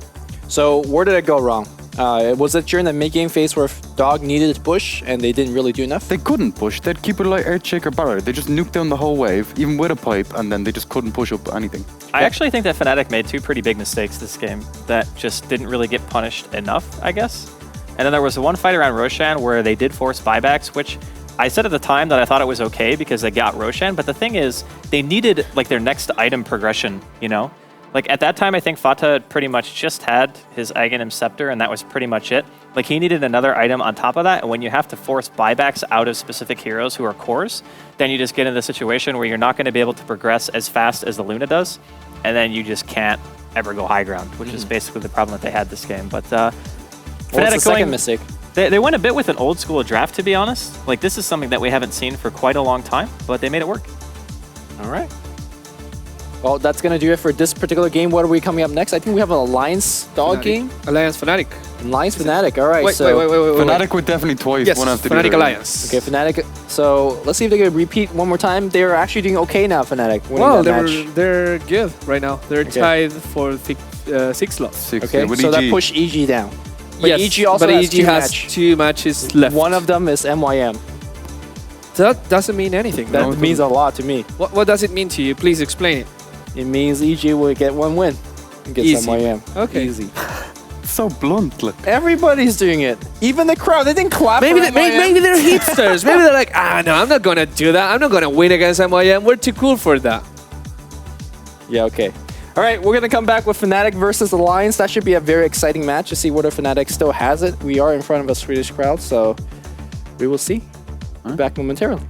So where did it go wrong? Was it during the mid-game phase where Dog needed to push and they didn't really do enough? They couldn't push. They'd keep it like Earthshaker Barrier. They just nuked down the whole wave, even with a pipe, and then they just couldn't push up anything. I actually think that Fnatic made 2 pretty big mistakes this game that just didn't really get punished enough, I guess. And then there was one fight around Roshan where they did force buybacks, which I said at the time that I thought it was okay because they got Roshan, but the thing is, they needed like their next item progression, you know? Like at that time, I think Fata pretty much just had his Aghanim Scepter and that was pretty much it. Like he needed another item on top of that, and when you have to force buybacks out of specific heroes who are cores, then you just get into the situation where you're not going to be able to progress as fast as the Luna does, and then you just can't ever go high ground, which is basically the problem that they had this game. But What's the second mistake? They went a bit with an old school draft, to be honest. Like this is something that we haven't seen for quite a long time, but they made it work. All right. Well, that's going to do it for this particular game. What are we coming up next? I think we have an Alliance Dog Fnatic. game. Alliance Fnatic. Alliance Fnatic. All right. Wait. Fnatic would definitely twice. Yes, One after the Fnatic other. Alliance. Okay, Fnatic. So let's see if they can repeat one more time. They're actually doing okay now, Fnatic. winning Well, that match. they're good right now. They're Okay. tied for 6 slots. Six, Okay, yeah, with so EG. that pushed EG down. But Yes, EG also but has, EG has 2 matches left. One of them is MYM. That doesn't mean anything. That No, it means a lot to me. What does it mean to you? Please explain it. It means EG will get one win. against Easy. MYM. Okay. Easy. So blunt. Like. Everybody's doing it. Even the crowd. They didn't clap. Maybe, for maybe MYM. they're hipsters. Maybe they're like, no, I'm not gonna do that. I'm not gonna win against MYM. We're too cool for that. Yeah, okay. All right, we're going to come back with Fnatic versus Alliance. That should be a very exciting match to see whether Fnatic still has it. We are in front of a Swedish crowd, so we will see. Back momentarily.